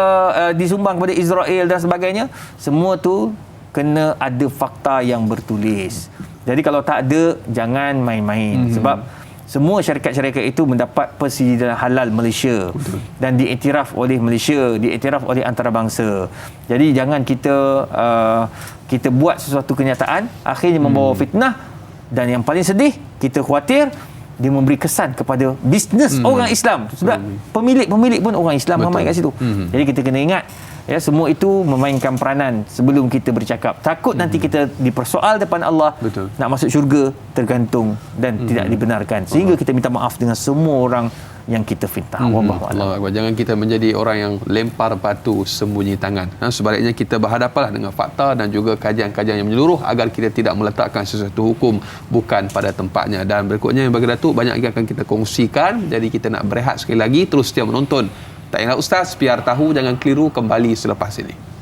disumbang kepada Israel dan sebagainya, semua tu kena ada fakta yang bertulis. Jadi kalau tak ada, jangan main-main. Sebab semua syarikat-syarikat itu mendapat persediaan halal Malaysia. Betul. Dan diiktiraf oleh Malaysia, diiktiraf oleh antarabangsa. Jadi jangan kita buat sesuatu kenyataan akhirnya membawa fitnah, dan yang paling sedih, kita khawatir dia memberi kesan kepada bisnes orang Islam. Sebab pemilik pun orang Islam ramai kat situ. Jadi kita kena ingat, ya, semua itu memainkan peranan sebelum kita bercakap. Takut nanti kita dipersoal depan Allah. Betul. Nak masuk syurga tergantung dan tidak dibenarkan, sehingga kita minta maaf dengan semua orang yang kita fitnah. Allah Akbar. Jangan kita menjadi orang yang lempar batu sembunyi tangan. Sebaliknya kita berhadapanlah dengan fakta dan juga kajian-kajian yang menyeluruh agar kita tidak meletakkan sesuatu hukum bukan pada tempatnya. Dan berikutnya yang bagi Datuk, banyak yang akan kita kongsikan. Jadi kita nak berehat sekali lagi, terus setia menonton. Tak ingat Ustaz, biar tahu, jangan keliru, kembali selepas ini.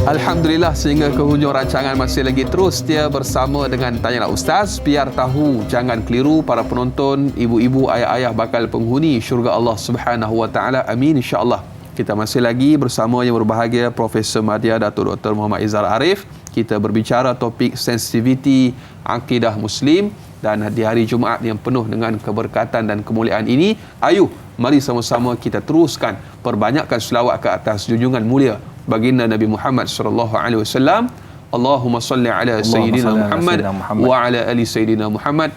Alhamdulillah, sehingga ke hujung rancangan masih lagi terus setia bersama dengan Tanyalah Ustaz. Biar tahu, jangan keliru, para penonton, ibu-ibu, ayah-ayah bakal penghuni syurga Allah Subhanahu Wa Taala. Amin, insya-Allah. Kita masih lagi bersama yang berbahagia Profesor Madya Datuk Dr. Muhammad Izhar Arif. Kita berbicara topik sensitiviti akidah Muslim, dan di hari Jumaat yang penuh dengan keberkatan dan kemuliaan ini, ayo mari sama-sama kita teruskan perbanyakkan selawat ke atas junjungan mulia baginda Nabi Muhammad sallallahu alaihi wasallam. Allahumma salli ala sayyidina Muhammad wa ala ali sayyidina Muhammad.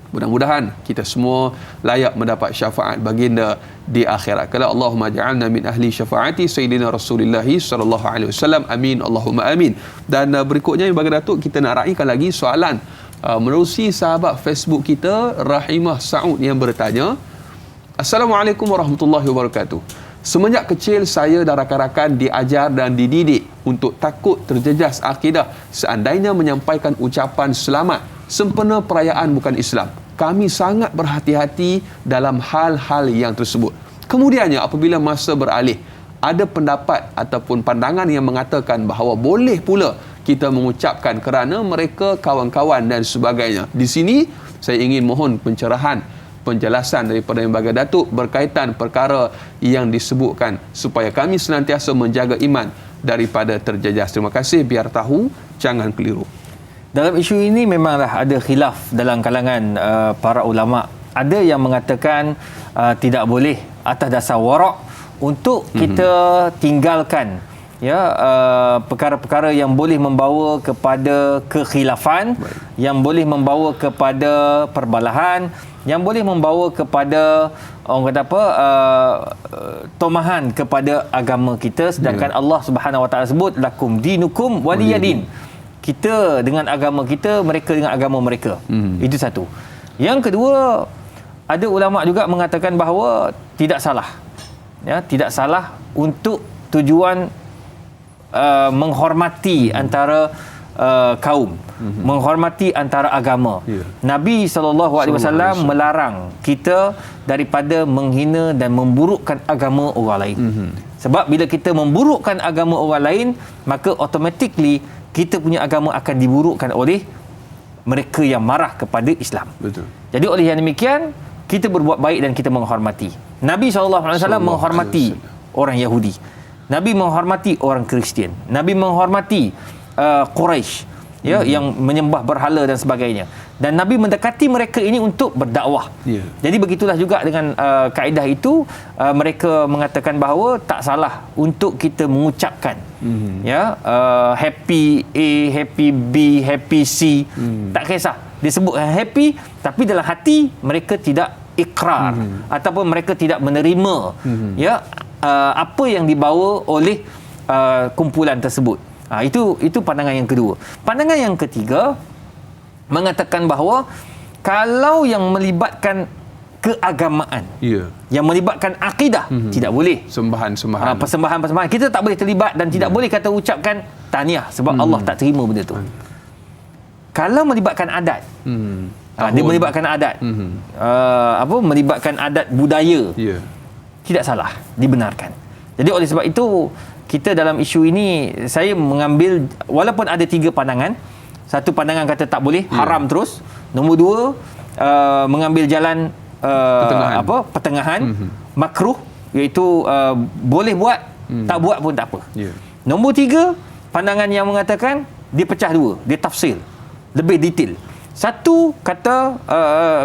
Mudah-mudahan kita semua layak mendapat syafaat baginda di akhirat kelak. Allahumma ja'alna min ahli syafaati sayyidina Rasulillah sallallahu alaihi wasallam. Amin, Allahumma amin. Dan berikutnya yang bagi Datuk, kita nak raikan lagi soalan menerusi sahabat Facebook kita Rahimah Saud yang bertanya, Assalamualaikum warahmatullahi wabarakatuh. Semenjak kecil saya dan rakan-rakan diajar dan dididik untuk takut terjejas akidah seandainya menyampaikan ucapan selamat sempena perayaan bukan Islam. Kami sangat berhati-hati dalam hal-hal yang tersebut. Kemudiannya apabila masa beralih, ada pendapat ataupun pandangan yang mengatakan bahawa boleh pula kita mengucapkan kerana mereka kawan-kawan dan sebagainya. Di sini saya ingin mohon pencerahan, penjelasan daripada yang bagi Datuk berkaitan perkara yang disebutkan supaya kami senantiasa menjaga iman daripada terjejas. Terima kasih. Biar tahu, jangan keliru. Dalam isu ini memanglah ada khilaf dalam kalangan para ulama. Ada yang mengatakan tidak boleh atas dasar warak untuk kita tinggalkan perkara-perkara yang boleh membawa kepada kekhilafan, yang boleh membawa kepada perbalahan, yang boleh membawa kepada orang kata apa, tomahan kepada agama kita, sedangkan Allah Subhanahu Wa Taala sebut lakum dinukum waliyadin. Kita dengan agama kita, mereka dengan agama mereka. Itu satu. Yang kedua, ada ulama juga mengatakan bahawa tidak salah, tidak salah untuk tujuan menghormati antara kaum, menghormati antara agama. Nabi SAW melarang kita daripada menghina dan memburukkan agama orang lain. Sebab bila kita memburukkan agama orang lain, maka automatically kita punya agama akan diburukkan oleh mereka yang marah kepada Islam. Betul. Jadi oleh yang demikian, kita berbuat baik dan kita menghormati. Nabi SAW menghormati orang Yahudi. Nabi menghormati orang Kristian. Nabi menghormati Quraisy. ya, yang menyembah berhala dan sebagainya. Dan Nabi mendekati mereka ini untuk berdakwah. Jadi begitulah juga dengan kaedah itu, mereka mengatakan bahawa tak salah untuk kita mengucapkan ya, happy A, happy B, happy C, tak kisah dia sebut happy, tapi dalam hati mereka tidak ikrar ataupun mereka tidak menerima ya, apa yang dibawa oleh kumpulan tersebut. Itu pandangan yang kedua. Pandangan yang ketiga mengatakan bahawa kalau yang melibatkan keagamaan, yang melibatkan akidah, tidak boleh. Persembahan kita tak boleh terlibat dan tidak boleh kata ucapkan tahniah sebab Allah tak terima benda tu. Kalau melibatkan adat, dia melibatkan adat, melibatkan adat budaya, tidak salah, dibenarkan. Jadi oleh sebab itu, kita dalam isu ini, saya mengambil, walaupun ada 3 pandangan. Satu pandangan kata tak boleh, haram terus. Nombor 2, mengambil jalan pertengahan, makruh, iaitu boleh buat, tak buat pun tak apa. Nombor 3, pandangan yang mengatakan dia pecah 2, dia tafsir lebih detail. Satu kata,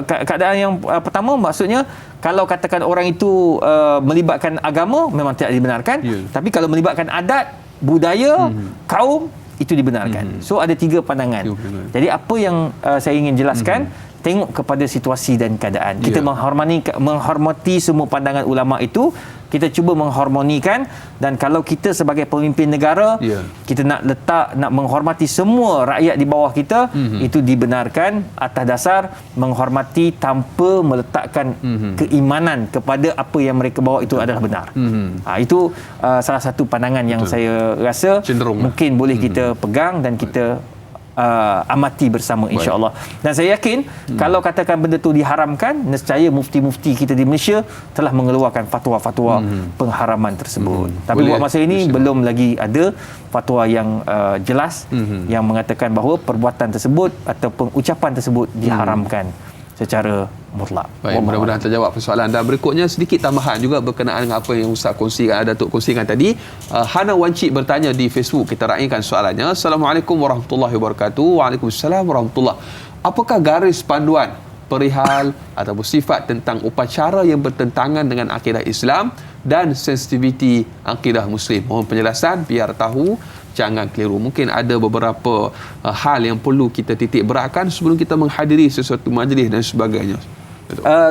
keadaan yang pertama, maksudnya kalau katakan orang itu melibatkan agama, memang tidak dibenarkan. Tapi kalau melibatkan adat, budaya, kaum, itu dibenarkan. So ada 3 pandangan. Jadi apa yang saya ingin jelaskan, tengok kepada situasi dan keadaan. Kita menghormati semua pandangan ulama itu, kita cuba mengharmonikan, dan kalau kita sebagai pemimpin negara, kita nak menghormati semua rakyat di bawah kita, itu dibenarkan atas dasar menghormati tanpa meletakkan keimanan kepada apa yang mereka bawa itu adalah benar. Itu salah satu pandangan yang saya rasa cenderung mungkin boleh kita pegang dan kita amati bersama, insya-Allah. Dan saya yakin kalau katakan benda tu diharamkan, nescaya mufti-mufti kita di Malaysia telah mengeluarkan fatwa-fatwa pengharaman tersebut. Tapi buat masa ini belum lagi ada fatwa yang jelas yang mengatakan bahawa perbuatan tersebut ataupun ucapan tersebut diharamkan secara mutlak. Baik, mudah-mudahan terjawab persoalan. Dan berikutnya sedikit tambahan juga berkenaan dengan apa yang Ustaz kongsikan, Datuk kongsikan tadi. Hana Wancik bertanya di Facebook, kita raikan soalannya. Assalamualaikum warahmatullahi wabarakatuh. Waalaikumsalam warahmatullahi. Apakah garis panduan perihal ataupun sifat tentang upacara yang bertentangan dengan akidah Islam dan sensitiviti akidah Muslim? Mohon penjelasan biar tahu, jangan keliru. Mungkin ada beberapa hal yang perlu kita titik beratkan sebelum kita menghadiri sesuatu majlis dan sebagainya.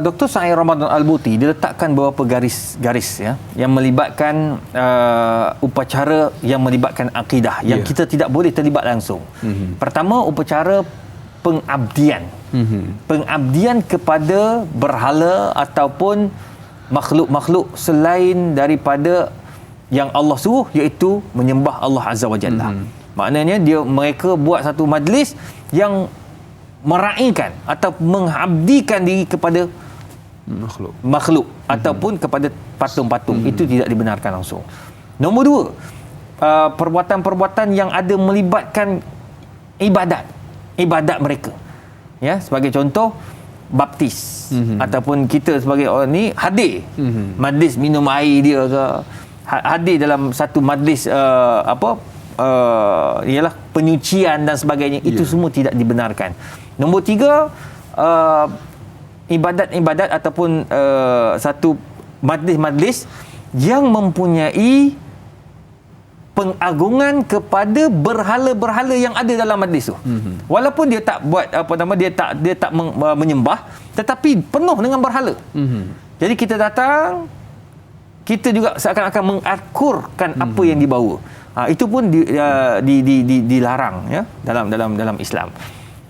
Dr. Sa'id Ramadan Al-Buti dia letakkan beberapa garis ya, yang melibatkan upacara yang melibatkan akidah yang kita tidak boleh terlibat langsung. Pertama, upacara pengabdian. Pengabdian kepada berhala ataupun makhluk-makhluk selain daripada yang Allah suruh, iaitu menyembah Allah Azza wa Jalla. Maknanya mereka buat satu majlis yang meraihkan atau mengabdikan diri kepada makhluk ataupun kepada patung-patung. Itu tidak dibenarkan langsung. Nombor 2, perbuatan-perbuatan yang ada melibatkan ibadat mereka. Ya, sebagai contoh baptis ataupun kita sebagai orang ni hadir majlis minum air dia ke, hadir dalam satu majlis ialah penyucian dan sebagainya. Itu semua tidak dibenarkan. Nombor 3, ibadat-ibadat ataupun satu majlis-majlis yang mempunyai pengagungan kepada berhala-berhala yang ada dalam majlis tu. Walaupun dia tak buat dia tak menyembah, tetapi penuh dengan berhala. Jadi kita datang, kita juga seakan-akan mengakurkan apa yang dibawa. Itu pun dilarang ya dalam Islam.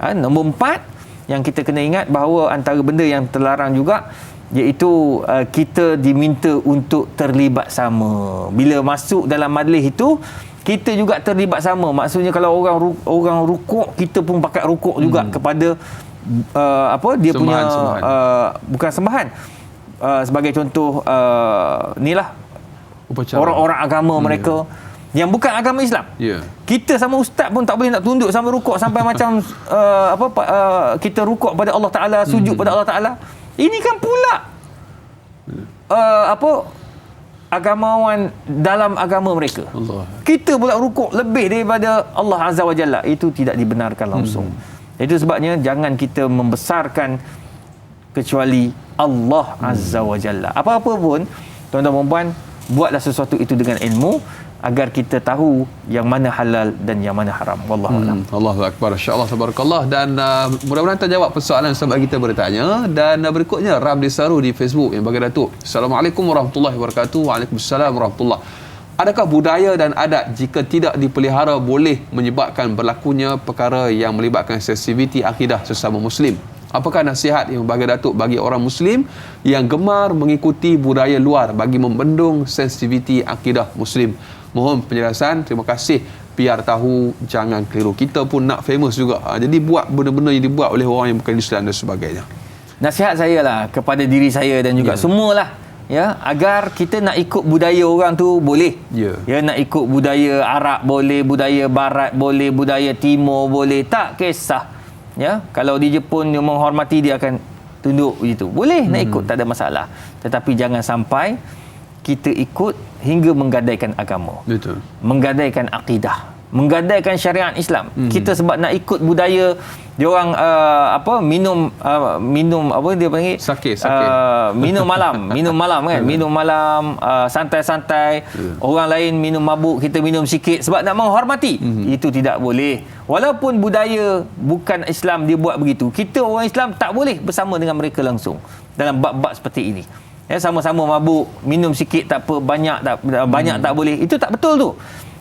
Nombor 4 yang kita kena ingat bahawa antara benda yang terlarang juga, iaitu kita diminta untuk terlibat sama. Bila masuk dalam majlis itu, kita juga terlibat sama. Maksudnya kalau orang rukuk, kita pun pakai rukuk juga kepada dia punya bukan sembahan. Sebagai contoh inilah upacara orang-orang agama mereka yang bukan agama Islam. Kita sama ustaz pun tak boleh nak tunduk sama rukuk sampai macam kita rukuk pada Allah Taala, sujud pada Allah Taala. Ini kan pula agamawan dalam agama mereka. Allah. Kita pula rukuk lebih daripada Allah Azza wa Jalla. Itu tidak dibenarkan langsung. Itu sebabnya jangan kita membesarkan kecuali Allah Azza wa Jalla. Apa-apa pun, tuan-tuan dan puan, buatlah sesuatu itu dengan ilmu agar kita tahu yang mana halal dan yang mana haram. Wallahu a'lam. Allahu akbar. Insya-Allah, tabarakallah. Dan mudah-mudahan terjawab persoalan sahabat kita bertanya. Dan berikutnya Ramli Saru di Facebook yang bagi Datuk. Assalamualaikum warahmatullahi wabarakatuh. Waalaikumsalam warahmatullahi. Adakah budaya dan adat jika tidak dipelihara boleh menyebabkan berlakunya perkara yang melibatkan sensitiviti akidah sesama Muslim? Apakah nasihat yang bagi Datuk bagi orang Muslim yang gemar mengikuti budaya luar bagi membendung sensitiviti akidah Muslim? Mohon penjelasan. Terima kasih. Biar tahu, jangan keliru. Kita pun nak famous juga. Jadi buat benda-benda yang dibuat oleh orang yang bukan Islam dan sebagainya. Nasihat saya lah kepada diri saya dan juga semualah, ya, agar kita nak ikut budaya orang tu boleh. Ya, nak ikut budaya Arab boleh, budaya Barat boleh, budaya Timur boleh, tak kisah. Ya, kalau di Jepun dia menghormati, dia akan tunduk begitu. Boleh nak ikut, tak ada masalah. Tetapi jangan sampai kita ikut hingga menggadaikan agama. Betul. Menggadaikan akidah, menggadaikan syariat Islam. Kita sebab nak ikut budaya dia orang minum apa dia panggil Sake. minum malam kan, minum malam, santai-santai. Orang lain minum mabuk, kita minum sikit sebab nak menghormati. Itu tidak boleh. Walaupun budaya bukan Islam dia buat begitu, kita orang Islam tak boleh bersama dengan mereka langsung dalam bab-bab seperti ini. Ya, sama-sama mabuk, minum sikit tak apa, banyak tak boleh. Itu tak betul tu.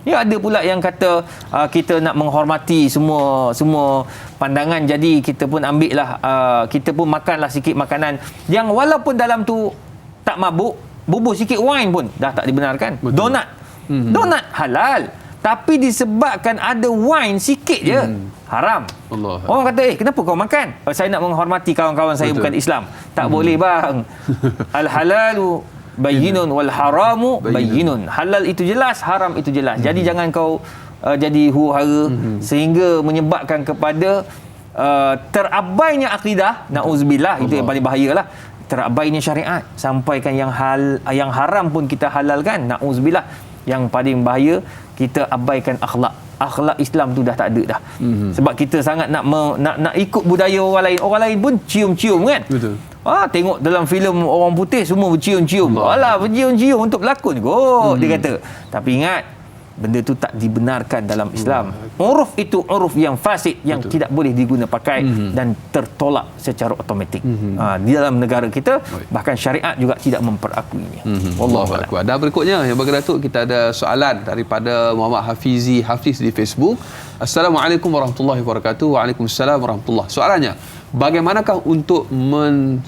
Ya, ada pula yang kata kita nak menghormati semua pandangan, jadi kita pun ambil lah, kita pun makanlah sikit makanan yang walaupun dalam tu tak mabuk, bubuh sikit wine pun dah tak dibenarkan. Betul. Donat halal, tapi disebabkan ada wine sikit je, haram. Allah. Orang kata, kenapa kau makan? Saya nak menghormati kawan-kawan saya bukan Islam. Tak boleh bang. Al-halalu bayyinun wal haramu bayyinun. Halal itu jelas, haram itu jelas. Jadi jangan kau jadi huru-hara sehingga menyebabkan kepada terabainya akidah. Nauzubillah, itu yang paling bahayalah. Terabainya syariat, sampaikan yang haram pun kita halalkan. Nauzubillah. Yang paling bahaya, kita abaikan akhlak. Akhlak Islam tu dah tak ada dah. Sebab kita sangat nak ikut budaya orang lain. Orang lain pun cium-cium kan. Betul. Tengok dalam filem orang putih semua bercium-cium. Alah, bercium-cium untuk berlakon kot, dia kata. Tapi ingat, benda tu tak dibenarkan dalam Islam. Uruf itu uruf yang fasid, yang tidak boleh diguna pakai dan tertolak secara automatik. Di dalam negara kita, bahkan syariat juga tidak memperakuinya. Allahu akbar. Dan berikutnya yang bagi Datuk, kita ada soalan daripada Muhammad Hafiz di Facebook. Assalamualaikum warahmatullahi wabarakatuh. Waalaikumsalam warahmatullahi. Soalannya, bagaimanakah untuk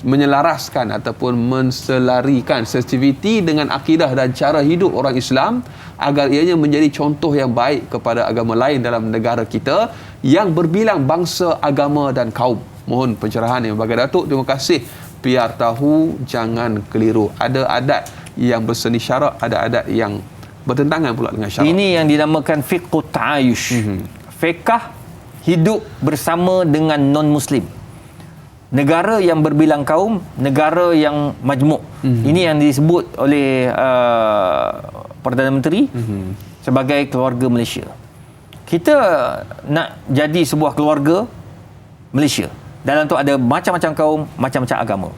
menyelaraskan ataupun menselarikan sensitiviti dengan akidah dan cara hidup orang Islam agar ianya menjadi contoh yang baik kepada agama lain dalam negara kita yang berbilang bangsa, agama dan kaum? Mohon pencerahan yang bagi Datuk. Terima kasih. Biar tahu, jangan keliru. Ada adat yang berseni syarak, ada adat yang bertentangan pula dengan syarak. Ini yang dinamakan fiqh ta'ayush. Fiqh hidup bersama dengan non-Muslim. Negara yang berbilang kaum, negara yang majmuk. Ini yang disebut oleh Perdana Menteri sebagai keluarga Malaysia. Kita nak jadi sebuah keluarga Malaysia. Dalam tu ada macam-macam kaum, macam-macam agama.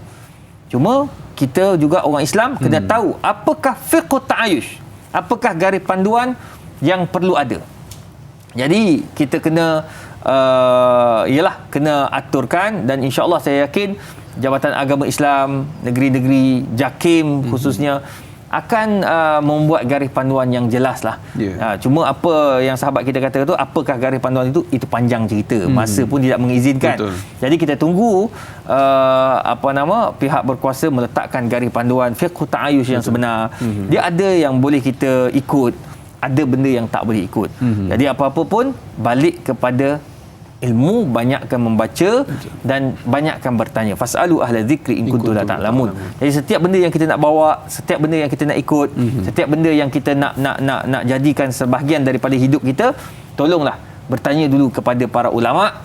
Cuma kita juga orang Islam kena tahu apakah fiqh ta'ayush, apakah garis panduan yang perlu ada. Jadi kita kena kena aturkan, dan insya-Allah saya yakin Jabatan Agama Islam negeri-negeri JAKIM khususnya akan membuat garis panduan yang jelas lah. Cuma apa yang sahabat kita kata tu, apakah garis panduan itu panjang cerita. Masa pun tidak mengizinkan. Betul. Jadi kita tunggu pihak berkuasa meletakkan garis panduan fiqh ta'ayush yang sebenar. Dia ada yang boleh kita ikut, ada benda yang tak boleh ikut. Jadi apa-apa pun balik kepada ilmu, banyakkan membaca dan banyakkan bertanya. Fasalu ahla zikri in kuntum la ta'lamun. Jadi setiap benda yang kita nak bawa, setiap benda yang kita nak ikut, setiap benda yang kita nak jadikan sebahagian daripada hidup kita, tolonglah bertanya dulu kepada para ulama,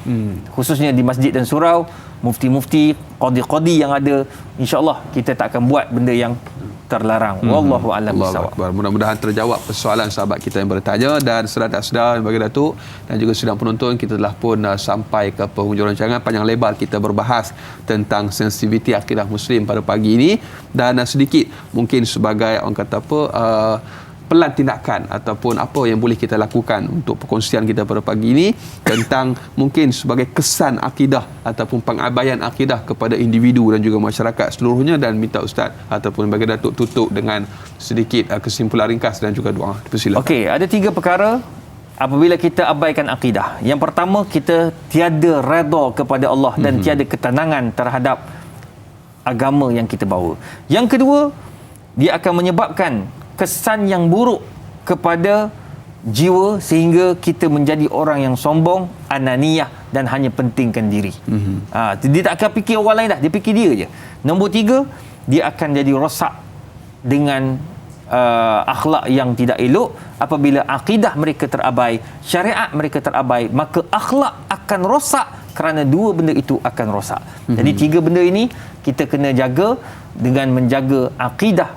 khususnya di masjid dan surau, mufti-mufti, qadi-qadi yang ada. InsyaAllah kita tak akan buat benda yang terlarang. Wallahu a'lam bishawab. Mudah-mudahan terjawab persoalan sahabat kita yang bertanya. Dan sedang tak sedar bagi Datuk dan juga sedang penonton, kita telah pun sampai ke penghujung rancangan. Panjang lebar kita berbahas tentang sensitiviti akidah Muslim pada pagi ini. Dan sedikit mungkin sebagai orang kata apa, pelan tindakan ataupun apa yang boleh kita lakukan untuk perkongsian kita pada pagi ini tentang mungkin sebagai kesan akidah ataupun pengabaian akidah kepada individu dan juga masyarakat seluruhnya. Dan minta Ustaz ataupun bagi Datuk tutup dengan sedikit kesimpulan ringkas dan juga doa. Persilakan. Okey, ada 3 perkara apabila kita abaikan akidah. Yang pertama, kita tiada redha kepada Allah dan tiada ketenangan terhadap agama yang kita bawa. Yang kedua, dia akan menyebabkan kesan yang buruk kepada jiwa sehingga kita menjadi orang yang sombong, ananiyah dan hanya pentingkan diri. Dia tak akan fikir orang lain dah, dia fikir dia je. Nombor 3, dia akan jadi rosak dengan akhlak yang tidak elok. Apabila akidah mereka terabai, syariat mereka terabai, maka akhlak akan rosak kerana 2 benda itu akan rosak. Jadi 3 benda ini kita kena jaga dengan menjaga akidah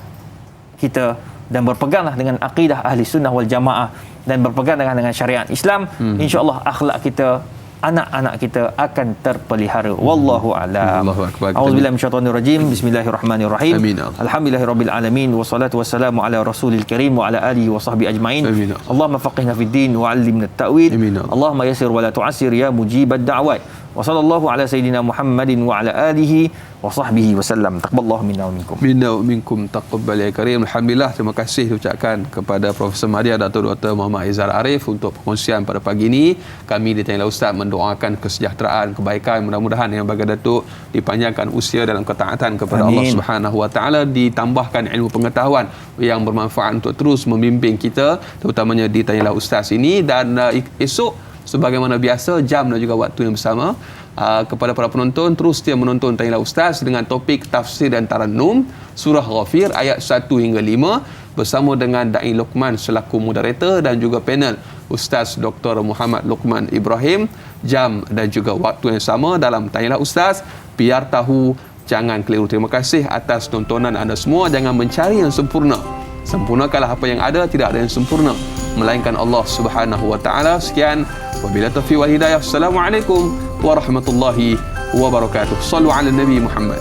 kita dan berpeganglah dengan akidah ahli sunnah wal jamaah dan berpegang dengan syariat Islam. InsyaAllah akhlak kita, anak-anak kita akan terpelihara. Wallahu a'lam. A'udzubillahi minasyaitonir rajim. Bismillahirrahmanirrahim. Alhamdulillahirabbil alamin wassalatu wassalamu ala rasulil karim wa ala alihi wa sahbihi ajmain. Allahumma faqihna fid din wa 'allimna at-ta'wil. Allahumma yassir wa la tu'assir ya mujibad da'wat. Wa sallallahu ala sayidina Muhammadin wa ala alihi wa sahbihi wasallam. Taqabbalallahu minna wa minkum. Minna wa minkum taqabbal ya karim. Alhamdulillah, terima kasih diucapkan kepada Profesor Mahdi Datuk Dr. Muhammad Izhar Arif untuk perkongsian pada pagi ini. Kami di Tanya Ustaz mendoakan kesejahteraan, kebaikan, mudah-mudahan yang bagi Datuk dipanjangkan usia dalam ketaatan kepada Allah Subhanahu wa taala, ditambahkan ilmu pengetahuan yang bermanfaat untuk terus membimbing kita terutamanya di Tanya Ustaz ini. Dan esok sebagaimana biasa jam dan juga waktu yang bersama, kepada para penonton terus setia menonton Tanya Ustaz dengan topik tafsir dan tarannum surah Ghafir ayat 1 hingga 5 bersama dengan Da'i Luqman selaku moderator dan juga panel Ustaz Dr. Muhammad Luqman Ibrahim. Jam dan juga waktu yang sama dalam Tanya Ustaz. Biar tahu, jangan keliru. Terima kasih atas tontonan anda semua. Jangan mencari yang sempurna. Sempurnakanlah apa yang ada, tidak ada yang sempurna melainkan Allah Subhanahu wa taala. Sekian, wabillahi taufiq wal hidayah. Assalamualaikum warahmatullahi wabarakatuh. Sallu ala Nabi Muhammad.